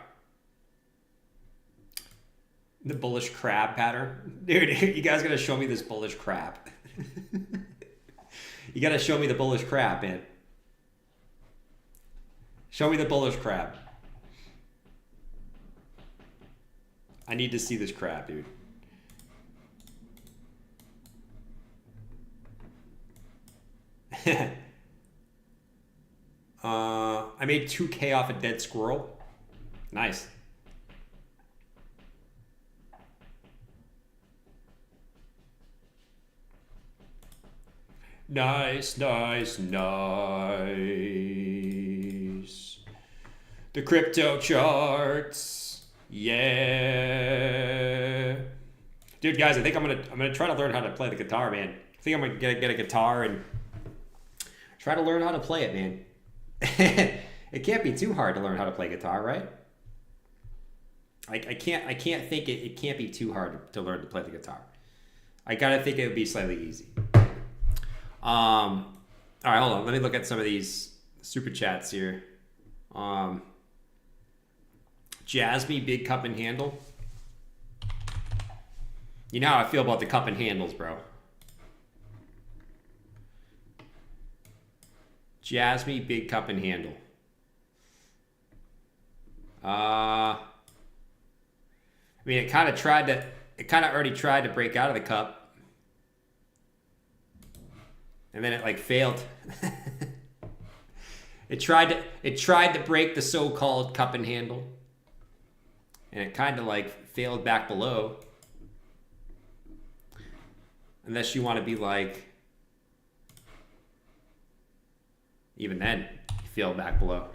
The bullish crab pattern. Dude, you guys gotta show me this bullish crab. You gotta show me the bullish crab, man. Show me the bullish crab. I need to see this crab, dude. I made 2K off a dead squirrel. Nice. Nice, nice, nice. The crypto charts. Yeah. Dude, guys, I think I'm gonna try to learn how to play the guitar, man. I think I'm gonna get a guitar and try to learn how to play it, man. It can't be too hard to learn how to play guitar, right? I can't think it can't be too hard to learn to play the guitar. I gotta think it would be slightly easy. All right, hold on. Let me look at some of these super chats here. Jasmy, big cup and handle. You know how I feel about the cup and handles, bro. Jasmy, big cup and handle. I mean, it kind of already tried to break out of the cup. And then it like failed. It tried to break the so-called cup and handle. And it kind of like failed back below. Unless you want to be like, even then, you failed back below.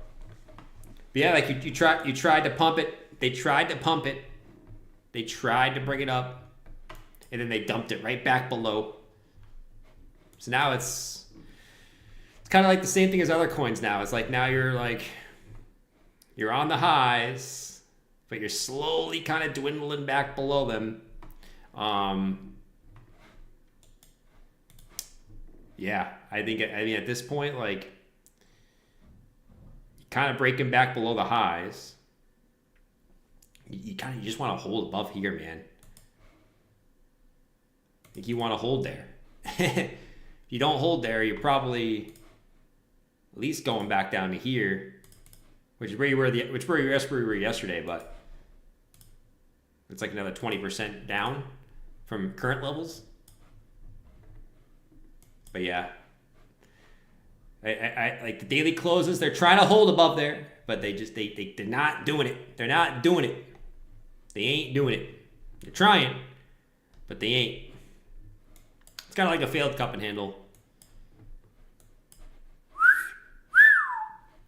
But yeah, like you tried to pump it. They tried to pump it. They tried to bring it up. And then they dumped it right back below. So now it's kind of like the same thing as other coins now. It's like now you're on the highs, but you're slowly kind of dwindling back below them. Yeah, I mean at this point, like kind of breaking back below the highs. You just want to hold above here, man. I think you want to hold there. If you don't hold there, you're probably at least going back down to here, which is where you were yesterday, but it's like another 20% down from current levels. But yeah, I like the daily closes. They're trying to hold above there, but they're not doing it. They're not doing it. They ain't doing it. They're trying, but they ain't. It's kind of like a failed cup and handle.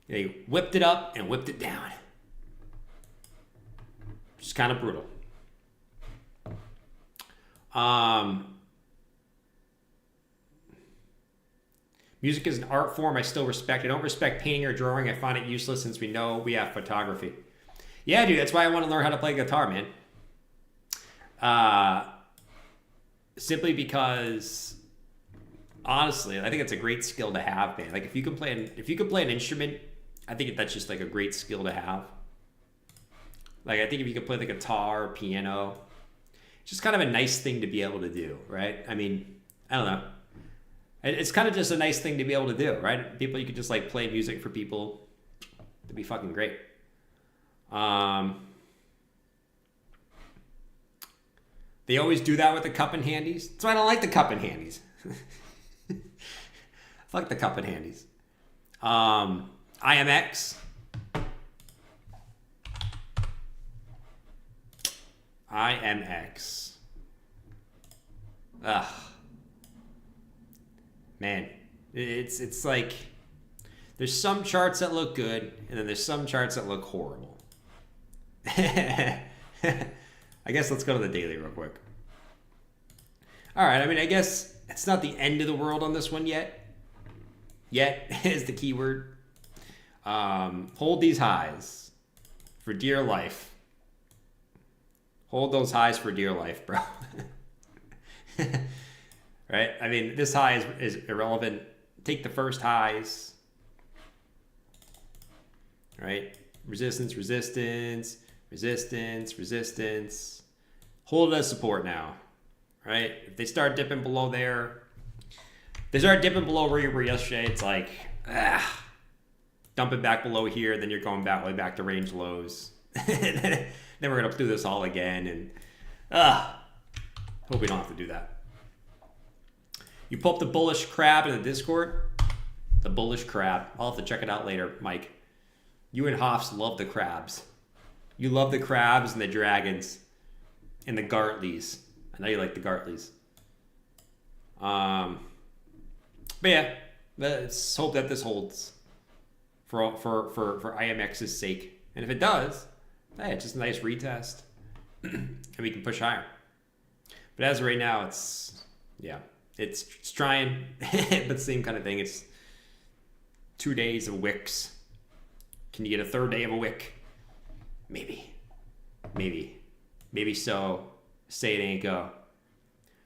They whipped it up and whipped it down. Just kind of brutal. Music is an art form I still respect. I don't respect painting or drawing. I find it useless since we know we have photography. Yeah, dude, that's why I want to learn how to play guitar, man. Simply because, honestly, I think it's a great skill to have, man. Like if you can play an instrument, I think that's just like a great skill to have. Like I think if you can play the guitar or piano, it's just kind of a nice thing to be able to do, right? I mean, I don't know. It's kind of just a nice thing to be able to do, right? People, you could just like play music for people. It'd be fucking great. They always do that with the cup and handies. That's why I don't like the cup and handies. Fuck the cup and handies. IMX. IMX. Ugh. Man, it's like there's some charts that look good, and then there's some charts that look horrible. I guess let's go to the daily real quick. All right, I mean, I guess it's not the end of the world on this one yet. Yet is the key word. Hold these highs for dear life. Hold those highs for dear life, bro. Right? I mean, this high is irrelevant. Take the first highs. Right? Resistance, resistance, resistance, resistance. Hold it as support now. Right? If they start dipping below there, they start dipping below where you were yesterday, it's like, dump it back below here, then you're going back way back to range lows. Then we're going to do this all again, and hope we don't have to do that. You pull up the bullish crab in the Discord. The bullish crab. I'll have to check it out later, Mike. You and Hoffs love the crabs. You love the crabs and the dragons and the Gartleys. I know you like the Gartleys. But yeah, let's hope that this holds for IMX's sake. And if it does, hey, it's just a nice retest. And we can push higher. But as of right now, it's trying, but same kind of thing. It's 2 days of wicks. Can you get a third day of a wick? Maybe so. Say it ain't go.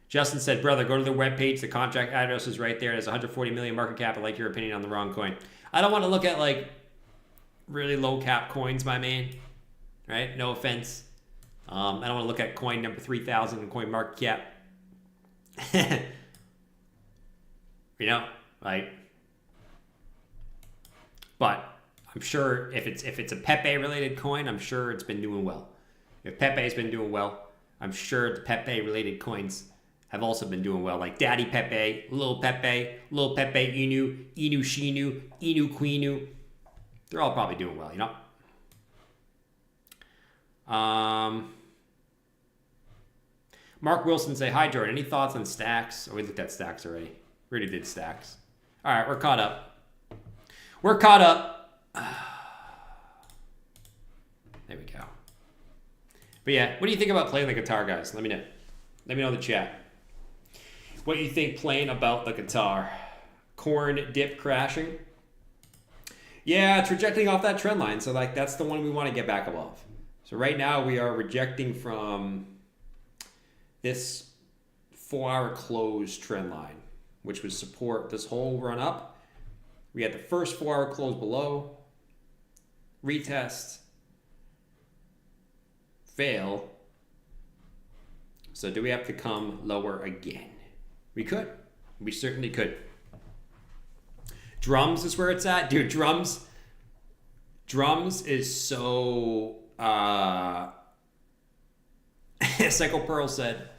Justin said, brother, go to the webpage. The contract address is right there. It has 140 million market cap. I like your opinion on the wrong coin. I don't want to look at like really low cap coins, my man. Right? No offense. I don't want to look at coin number 3,000 and coin market cap. You know, like, but I'm sure if it's a Pepe related coin, I'm sure it's been doing well. If Pepe's been doing well, I'm sure the Pepe related coins have also been doing well. Like Daddy Pepe, Lil Pepe, Inu, Inu Shinu, Inu Quinu. They're all probably doing well, you know? Mark Wilson say, hi Jordan, any thoughts on stacks? Oh, we looked at stacks already. We already did stacks. All right, we're caught up. We're caught up. There we go. But yeah, what do you think about playing the guitar, guys? Let me know. Let me know in the chat. What you think playing about the guitar? Corn dip crashing? Yeah, it's rejecting off that trend line. So like that's the one we want to get back above. So right now we are rejecting from this 4-hour close trend line, which would support this whole run up. We had the first 4-hour close below, retest, fail. So do we have to come lower again? We could. We certainly could. Drums is where it's at. Dude, drums is so... Psycho Pearl said,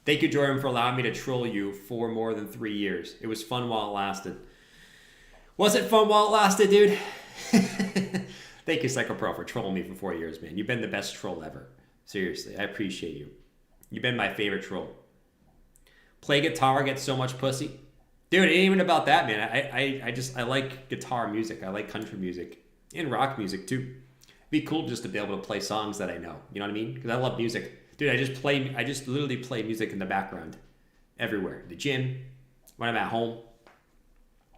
thank you, Jordan, for allowing me to troll you for more than 3 years. It was fun while it lasted. Was it fun while it lasted, dude? Thank you, Psycho Pearl, for trolling me for 4 years, man. You've been the best troll ever. Seriously, I appreciate you. You've been my favorite troll. Play guitar, get so much pussy. Dude, it ain't even about that, man. I like guitar music. I like country music and rock music too. It'd be cool just to be able to play songs that I know. You know what I mean? Because I love music. Dude, I just literally play music in the background everywhere. The gym, when I'm at home.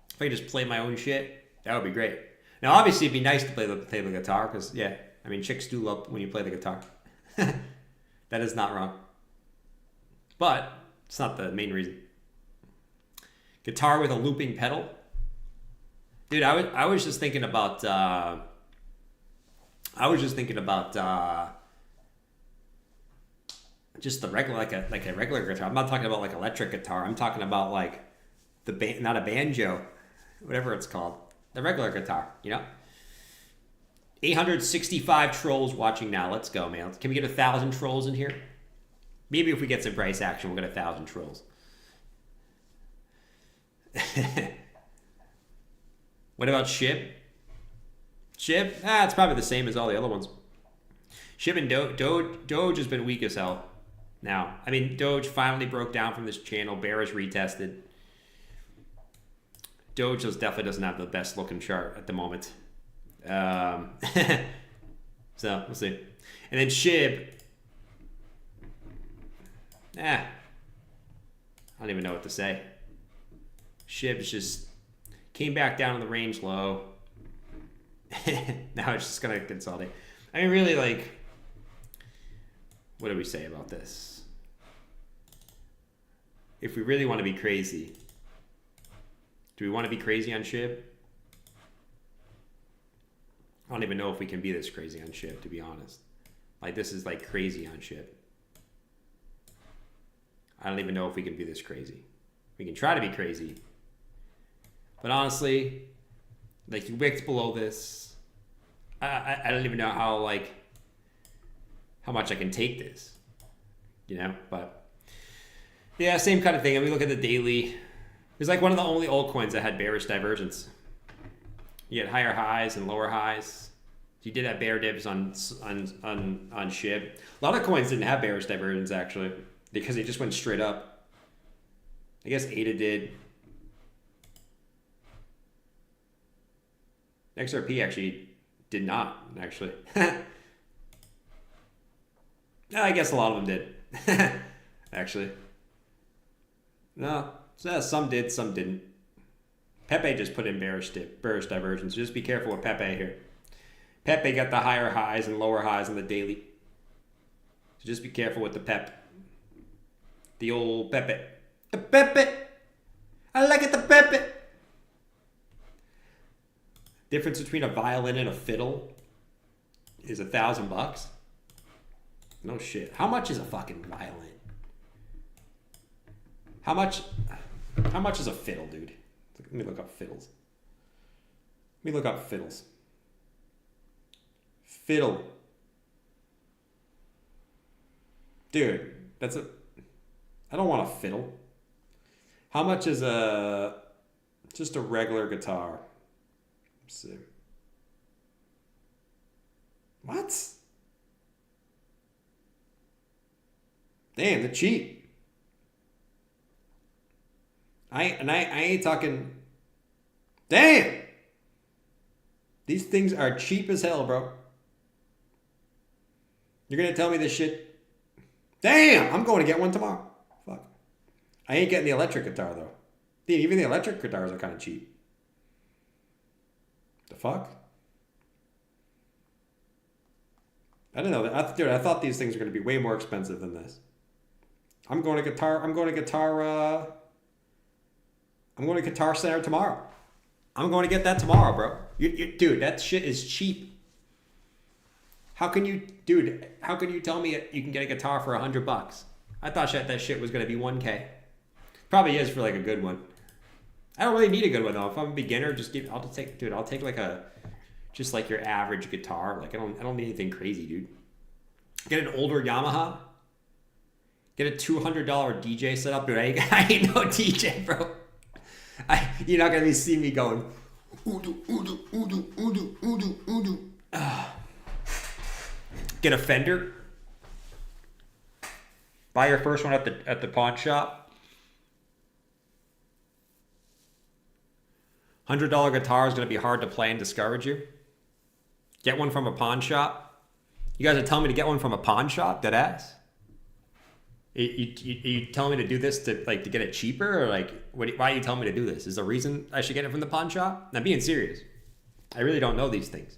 If I could just play my own shit, that would be great. Now, obviously, it'd be nice to play the guitar because, yeah, I mean, chicks do love when you play the guitar. That is not wrong. But it's not the main reason. Guitar with a looping pedal. Dude, I was just thinking about just the regular like a regular guitar. I'm not talking about like electric guitar. I'm talking about like not a banjo, whatever it's called. The regular guitar, you know? 865 trolls watching now. Let's go, man. Can we get 1,000 trolls in here? Maybe if we get some price action, we'll get 1,000 trolls. What about Shib? Shib? It's probably the same as all the other ones. Shib and Doge has been weak as hell. Now, I mean, Doge finally broke down from this channel. Bearish retested. Doge definitely doesn't have the best looking chart at the moment. So, we'll see. And then Shib. I don't even know what to say. Shib's just came back down in the range low. Now it's just going to consolidate. I mean, really, like, what do we say about this? If we really want to be crazy, do we want to be crazy on Shib? I don't even know if we can be this crazy on Shib, to be honest. Like, this is like crazy on Shib. I don't even know if we can be this crazy. We can try to be crazy. But honestly, like, you wicked below this. I don't even know how much I can take this. You know? But, yeah, same kind of thing. And we look at the daily. It's like one of the only altcoins that had bearish divergence. You had higher highs and lower highs. You did have bear dips on Shib. A lot of coins didn't have bearish divergence actually because they just went straight up. I guess ADA did. XRP actually did not actually. I guess a lot of them did. Actually. No, some did, some didn't. Pepe just put in bearish divergence. Just be careful with Pepe here. Pepe got the higher highs and lower highs on the daily. So just be careful with the Pep. The old Pepe. The Pepe. I like it, the Pepe. Difference between a violin and a fiddle is $1,000. No shit. How much is a fucking violin? How much is a fiddle, dude? Let me look up fiddles. Let me look up fiddles. Fiddle. Dude, that's a... I don't want a fiddle. How much is just a regular guitar? Let's see. What? Damn, they're cheap. I ain't talking. Damn. These things are cheap as hell, bro. You're gonna tell me this shit? Damn, I'm going to get one tomorrow. Fuck. I ain't getting the electric guitar though. Dude, even the electric guitars are kind of cheap. The fuck? I don't know. Dude, I thought these things were gonna be way more expensive than this. I'm going to Guitar Center tomorrow. I'm going to get that tomorrow, bro. Dude, that shit is cheap. How can you tell me you can get a guitar for $100? I thought that shit was going to be $1K. Probably is for like a good one. I don't really need a good one though. If I'm a beginner, I'll take like just like your average guitar. Like I don't need anything crazy, dude. Get an older Yamaha. Get a $200 DJ setup, dude. I ain't no DJ, bro. You're not gonna see me going. Get a Fender. Buy your first one at the pawn shop. $100 guitar is gonna be hard to play and discourage you. Get one from a pawn shop. You guys are telling me to get one from a pawn shop? Dead ass. You telling me to do this to get it cheaper, or like why are you telling me to do this? Is the reason I should get it from the pawn shop? I'm being serious. I really don't know these things.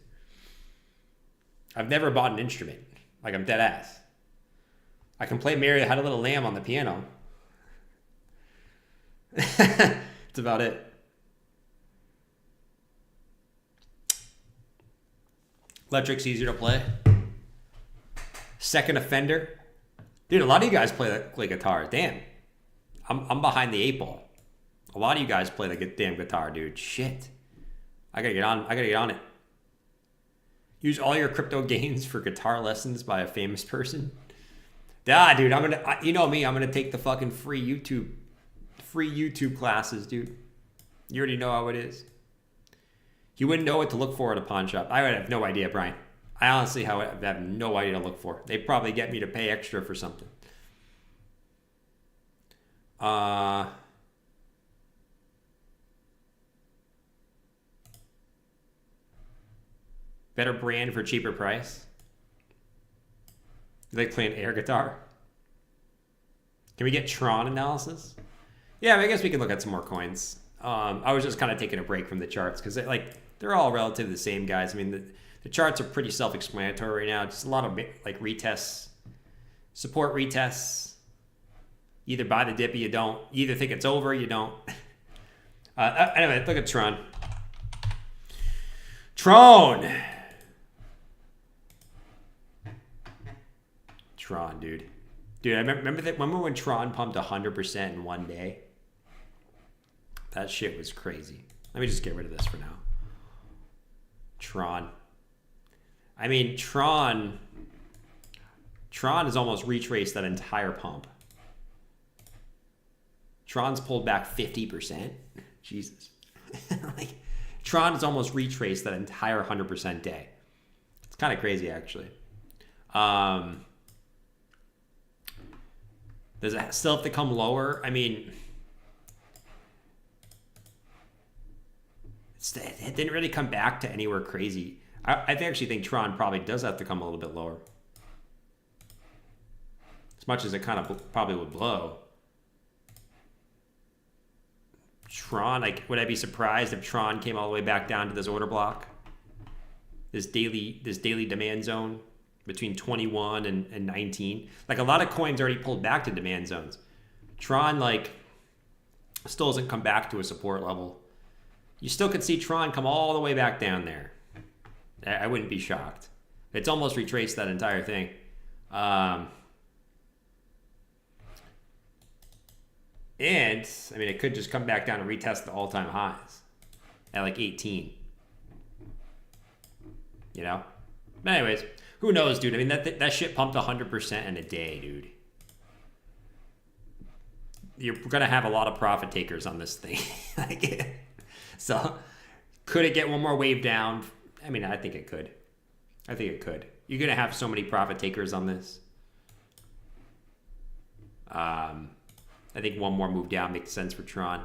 I've never bought an instrument. Like I'm dead ass. I can play Mary Had a Little Lamb on the piano. That's about it. Electric's easier to play. Second offender. Dude, a lot of you guys play guitar. Damn. I'm behind the 8 ball. A lot of you guys play the damn guitar, dude. Shit. I gotta get on it. Use all your crypto gains for guitar lessons by a famous person. Yeah, dude, you know me, I'm gonna take the fucking free YouTube classes, dude. You already know how it is. You wouldn't know what to look for at a pawn shop. I would have no idea, Brian. I honestly have no idea to look for. They probably get me to pay extra for something. Better brand for cheaper price. Do they play an air guitar? Can we get Tron analysis? Yeah, I guess we can look at some more coins. I was just kind of taking a break from the charts because they're all relatively the same, guys. I mean, the charts are pretty self-explanatory right now. Just a lot of retests, support retests. Either buy the dip or you don't. You either think it's over or you don't. Anyway, look at Tron. Tron, dude. Dude, I remember when Tron pumped 100% in one day? That shit was crazy. Let me just get rid of this for now. Tron. I mean, Tron has almost retraced that entire pump. Tron's pulled back 50%. Jesus. Like, Tron has almost retraced that entire 100% day. It's kind of crazy, actually. Does it still have to come lower? I mean, it didn't really come back to anywhere crazy. I actually think Tron probably does have to come a little bit lower. As much as it kind of probably would blow. Tron, like, would I be surprised if Tron came all the way back down to this order block? This daily demand zone between 21 and 19. Like, a lot of coins already pulled back to demand zones. Tron, like, still hasn't come back to a support level. You still could see Tron come all the way back down there. I wouldn't be shocked. It's almost retraced that entire thing. And, I mean, it could just come back down and retest the all-time highs at like 18. You know? But anyways, who knows, dude? I mean, that shit pumped 100% in a day, dude. You're going to have a lot of profit takers on this thing. So, could it get one more wave down? I mean, I think it could. I think it could. You're going to have so many profit takers on this. I think one more move down makes sense for Tron.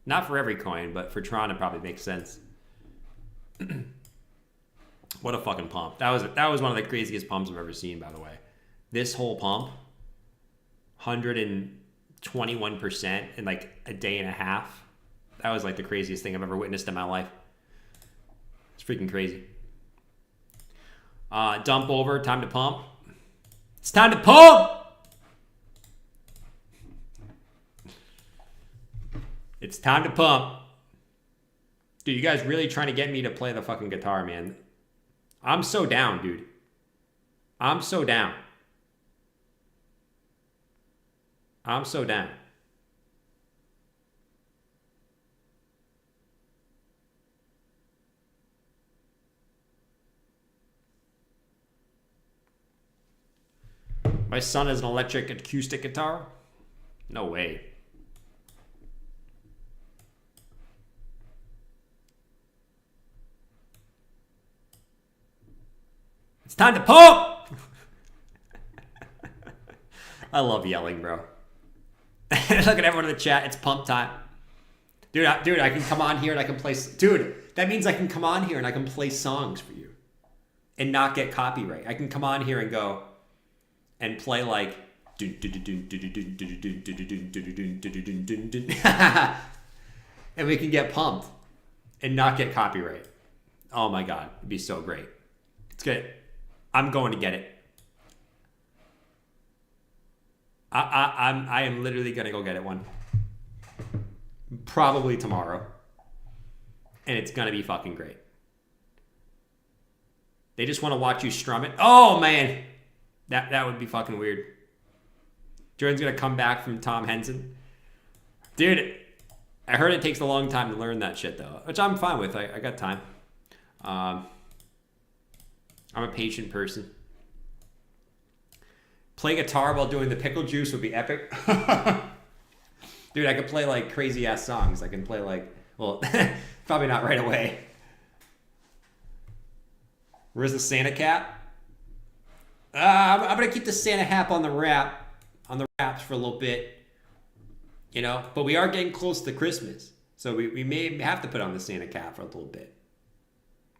Not for every coin, but for Tron it probably makes sense. What a fucking pump. That was one of the craziest pumps I've ever seen, by the way. This whole pump, 121% in like a day and a half. That was like the craziest thing I've ever witnessed in my life. It's freaking crazy. Dump over, time to pump. It's time to pump! It's time to pump. Dude, you guys really trying to get me to play the fucking guitar, man. I'm so down, dude. I'm so down. I'm so down. My son has an electric acoustic guitar? No way. It's time to pump! I love yelling, bro. Look at everyone in the chat. It's pump time. Dude, I can come on here and I can play... Dude, that means I can come on here and I can play songs for you. And not get copyright. I can come on here and go... And play like... And we can get pumped. And not get copyright. Oh my god. It'd be so great. It's good. I'm going to get it. I am literally going to go get it one. Probably tomorrow. And it's going to be fucking great. They just want to watch you strum it. Oh, man. That would be fucking weird. Jordan's going to come back from Tom Henson. Dude, I heard it takes a long time to learn that shit, though. Which I'm fine with. I got time. I'm a patient person. Play guitar while doing the pickle juice would be epic. Dude, I could play like crazy ass songs. I can play like, well, probably not right away. Where's the Santa cap? I'm gonna keep the Santa hat on the wraps for a little bit. You know, but we are getting close to Christmas. So we may have to put on the Santa cap for a little bit.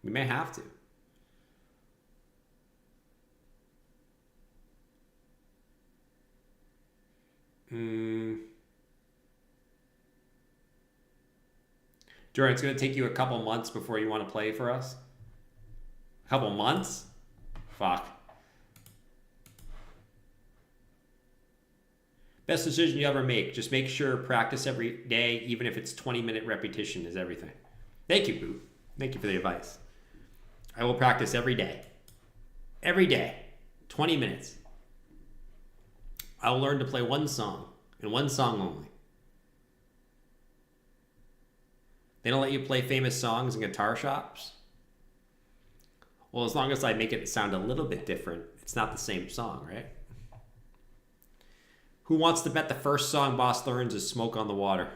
We may have to. Jordan, it's going to take you a couple months before you want to play for us? A couple months? Fuck. Best decision you ever make. Just make sure practice every day, even if it's 20-minute repetition is everything. Thank you, Boo. Thank you for the advice. I will practice every day. Every day. 20 minutes. I will learn to play one song, and one song only. They don't let you play famous songs in guitar shops? Well, as long as I make it sound a little bit different, it's not the same song, right? Who wants to bet the first song Boss learns is Smoke on the Water?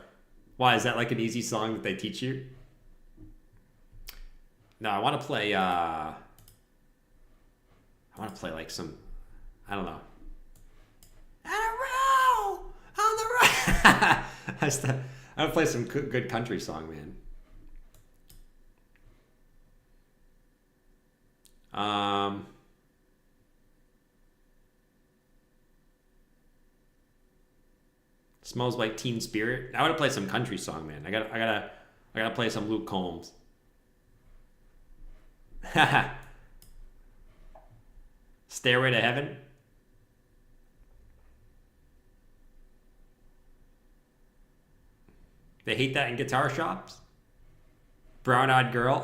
Why, is that like an easy song that they teach you? No, I want to play, like some, I don't know. On the road. I want to play some good country song, man. Smells like Teen Spirit. I want to play some country song, man. I gotta play some Luke Combs. Stairway to Heaven. They hate that in guitar shops. Brown-eyed girl.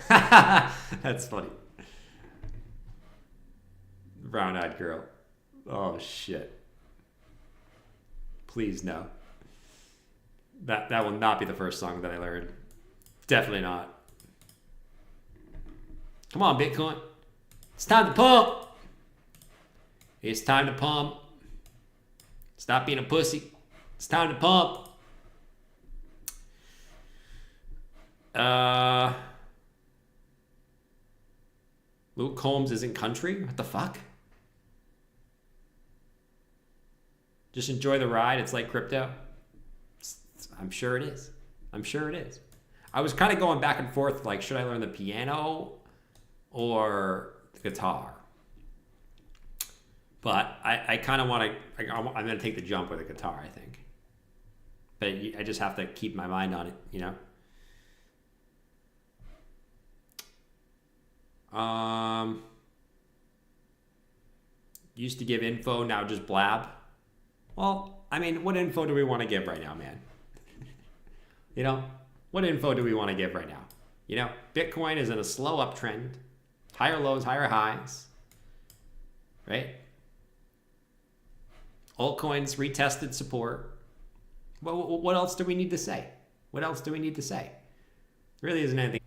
That's funny. Brown-eyed girl. Oh shit. Please no. That will not be the first song that I learned. Definitely not. Come on, Bitcoin. It's time to pump. It's time to pump. Stop being a pussy. It's time to pump. Luke Combs isn't country? What the fuck? Just enjoy the ride. It's like crypto. I'm sure it is. I'm sure it is. I was kind of going back and forth, like, should I learn the piano or the guitar? But I kind of want to, I'm going to take the jump with the guitar, I think. But I just have to keep my mind on it, you know? Used to give info, now just blab. Well, I mean, what info do we want to give right now, man? You know, what info do we want to give right now? You know, Bitcoin is in a slow uptrend, higher lows, higher highs, right? Altcoins retested support. Well, what else do we need to say? What else do we need to say? Really isn't anything.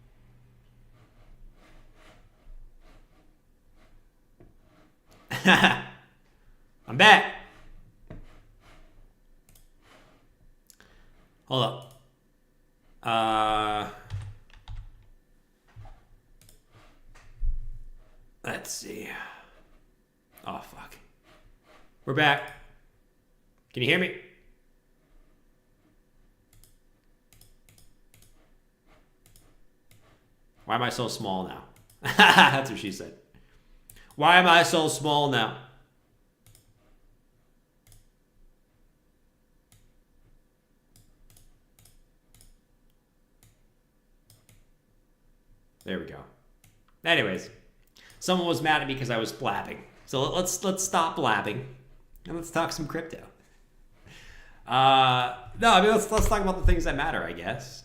I'm back. Hold up. Let's see. Oh, fuck. We're back. Can you hear me? Why am I so small now? That's what she said. Why am I so small now? There we go. Anyways, someone was mad at me because I was blabbing. So let's stop blabbing and let's talk some crypto. No, I mean let's talk about the things that matter, I guess.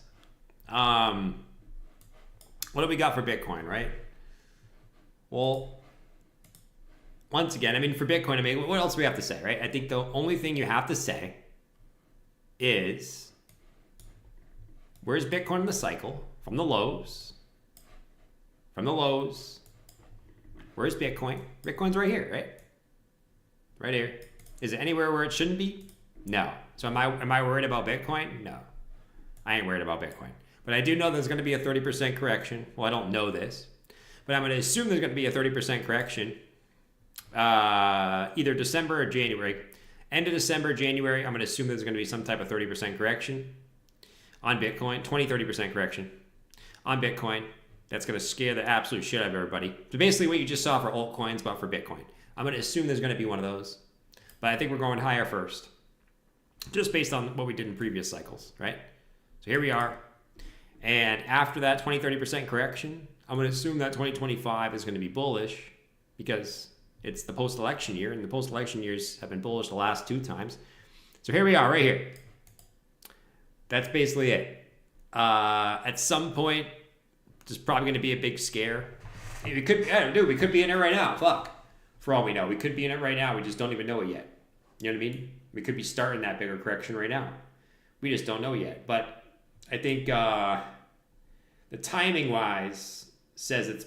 What do we got for Bitcoin, right? Well, once again, I mean for Bitcoin, I mean what else do we have to say, right? I think the only thing you have to say is where's Bitcoin in the cycle from the lows? From the lows, where's Bitcoin? Bitcoin's right here, right? Right here. Is it anywhere where it shouldn't be? No. So am I worried about Bitcoin? No. I ain't worried about Bitcoin. But I do know there's going to be a 30% correction. Well, I don't know this. But I'm going to assume there's going to be a 30% correction either December or January. End of December, January, I'm going to assume there's going to be some type of 30% correction on Bitcoin. 20-30% correction on Bitcoin. That's going to scare the absolute shit out of everybody. So basically what you just saw for altcoins, but for Bitcoin. I'm going to assume there's going to be one of those. But I think we're going higher first. Just based on what we did in previous cycles, right? So here we are. And after that 20-30% correction, I'm going to assume that 2025 is going to be bullish because it's the post-election year. And the post-election years have been bullish the last 2 times. So here we are, right here. That's basically it. At some point, there's probably going to be a big scare. We could be in it right now. Fuck. For all we know, we could be in it right now. We just don't even know it yet. You know what I mean? We could be starting that bigger correction right now. We just don't know yet. But I think the timing-wise says it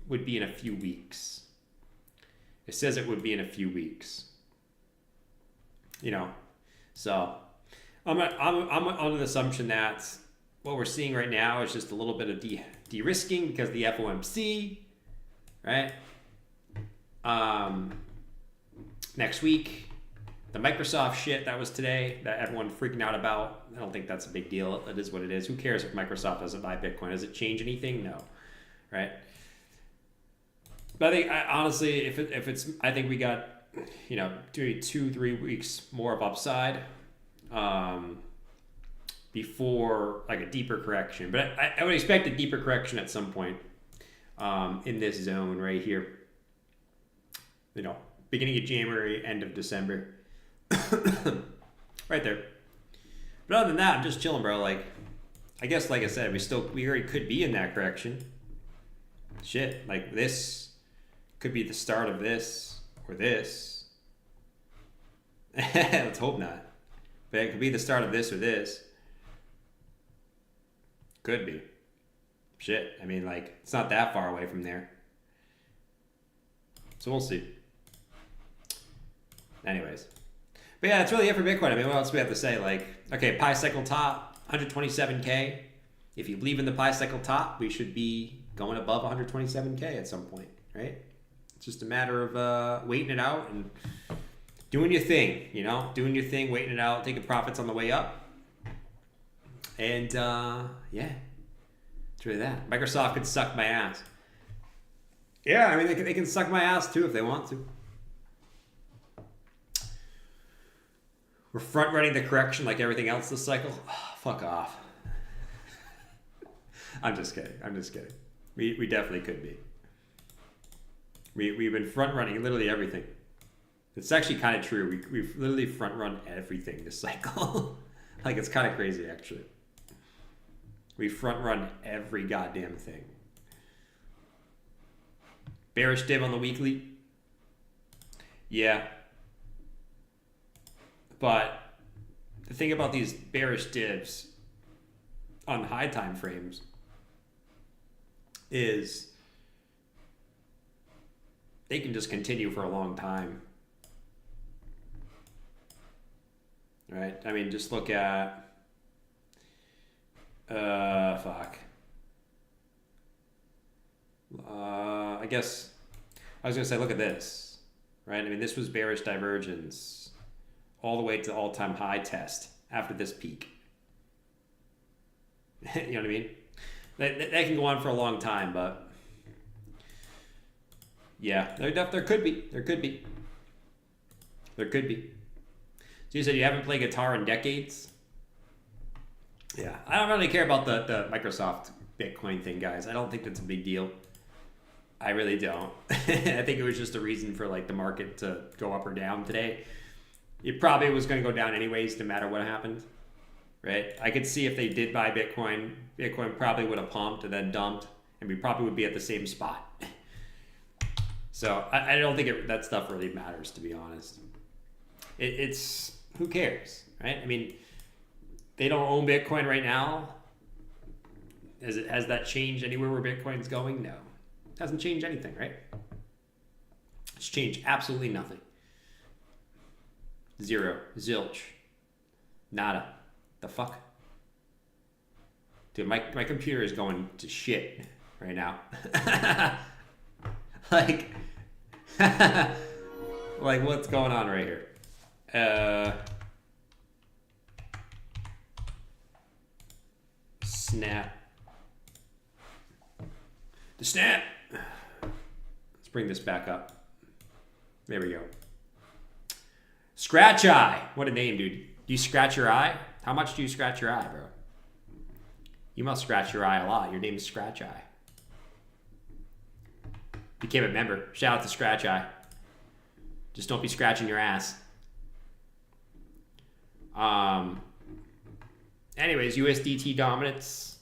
would be in a few weeks. It says it would be in a few weeks. You know, so I'm under the assumption that what we're seeing right now is just a little bit of de-risking because the FOMC, right? Next week, the Microsoft shit that was today that everyone freaking out about. I don't think that's a big deal. It is what it is. Who cares if Microsoft doesn't buy Bitcoin? Does it change anything? No, right? But I think honestly, if it's, I think we got, you know, 2-3 weeks more of upside before like a deeper correction. But I would expect a deeper correction at some point in this zone right here. You know, beginning of January, end of December. Right there. But other than that, I'm just chilling, bro. Like, I guess, like I said, we already could be in that correction. Shit, like this could be the start of this or this. Let's hope not. But it could be the start of this or this. Could be. Shit, I mean, like, it's not that far away from there. So we'll see. Anyways. But yeah, that's really it for Bitcoin. I mean, what else do we have to say? Like, okay, Pi cycle top, 127K. If you believe in the Pi cycle top, we should be going above 127K at some point, right? It's just a matter of waiting it out and doing your thing, you know? Doing your thing, waiting it out, taking profits on the way up. And, yeah. It's really that. Microsoft could suck my ass. Yeah, I mean, they can suck my ass too if they want to. We're front running the correction like everything else this cycle. Oh, fuck off. I'm just kidding. We definitely could be. We've been front running literally everything. It's actually kind of true. We've literally front run everything this cycle. Like, it's kind of crazy actually. We front run every goddamn thing. Bearish div on the weekly. Yeah. But the thing about these bearish divs on high time frames is they can just continue for a long time. Right? I mean, just look at I guess I was gonna say look at this. Right? I mean, this was bearish divergence all the way to the all-time high test after this peak. You know what I mean? That can go on for a long time, but yeah, there could be. So you said you haven't played guitar in decades? Yeah, I don't really care about the Microsoft Bitcoin thing, guys. I don't think that's a big deal. I really don't. I think it was just a reason for like the market to go up or down today. It probably was going to go down anyways, no matter what happened, right? I could see if they did buy Bitcoin, Bitcoin probably would have pumped and then dumped, and we probably would be at the same spot. So I don't think that stuff really matters, to be honest. It's who cares, right? I mean, they don't own Bitcoin right now. Has that changed anywhere where Bitcoin's going? No. It hasn't changed anything, right? It's changed absolutely nothing. Zero. Zilch. Nada. The fuck? Dude, my computer is going to shit right now. like what's going on right here? Snap. The snap. Let's bring this back up. There we go. Scratch Eye. What a name, dude. Do you scratch your eye? How much do you scratch your eye, bro? You must scratch your eye a lot. Your name is Scratch Eye. Became a member. Shout out to Scratch Eye. Just don't be scratching your ass. Anyways, USDT dominance.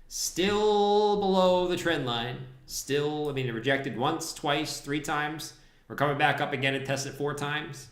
Still below the trend line. Still, I mean, it rejected once, twice, 3 times. We're coming back up again and tested 4 times.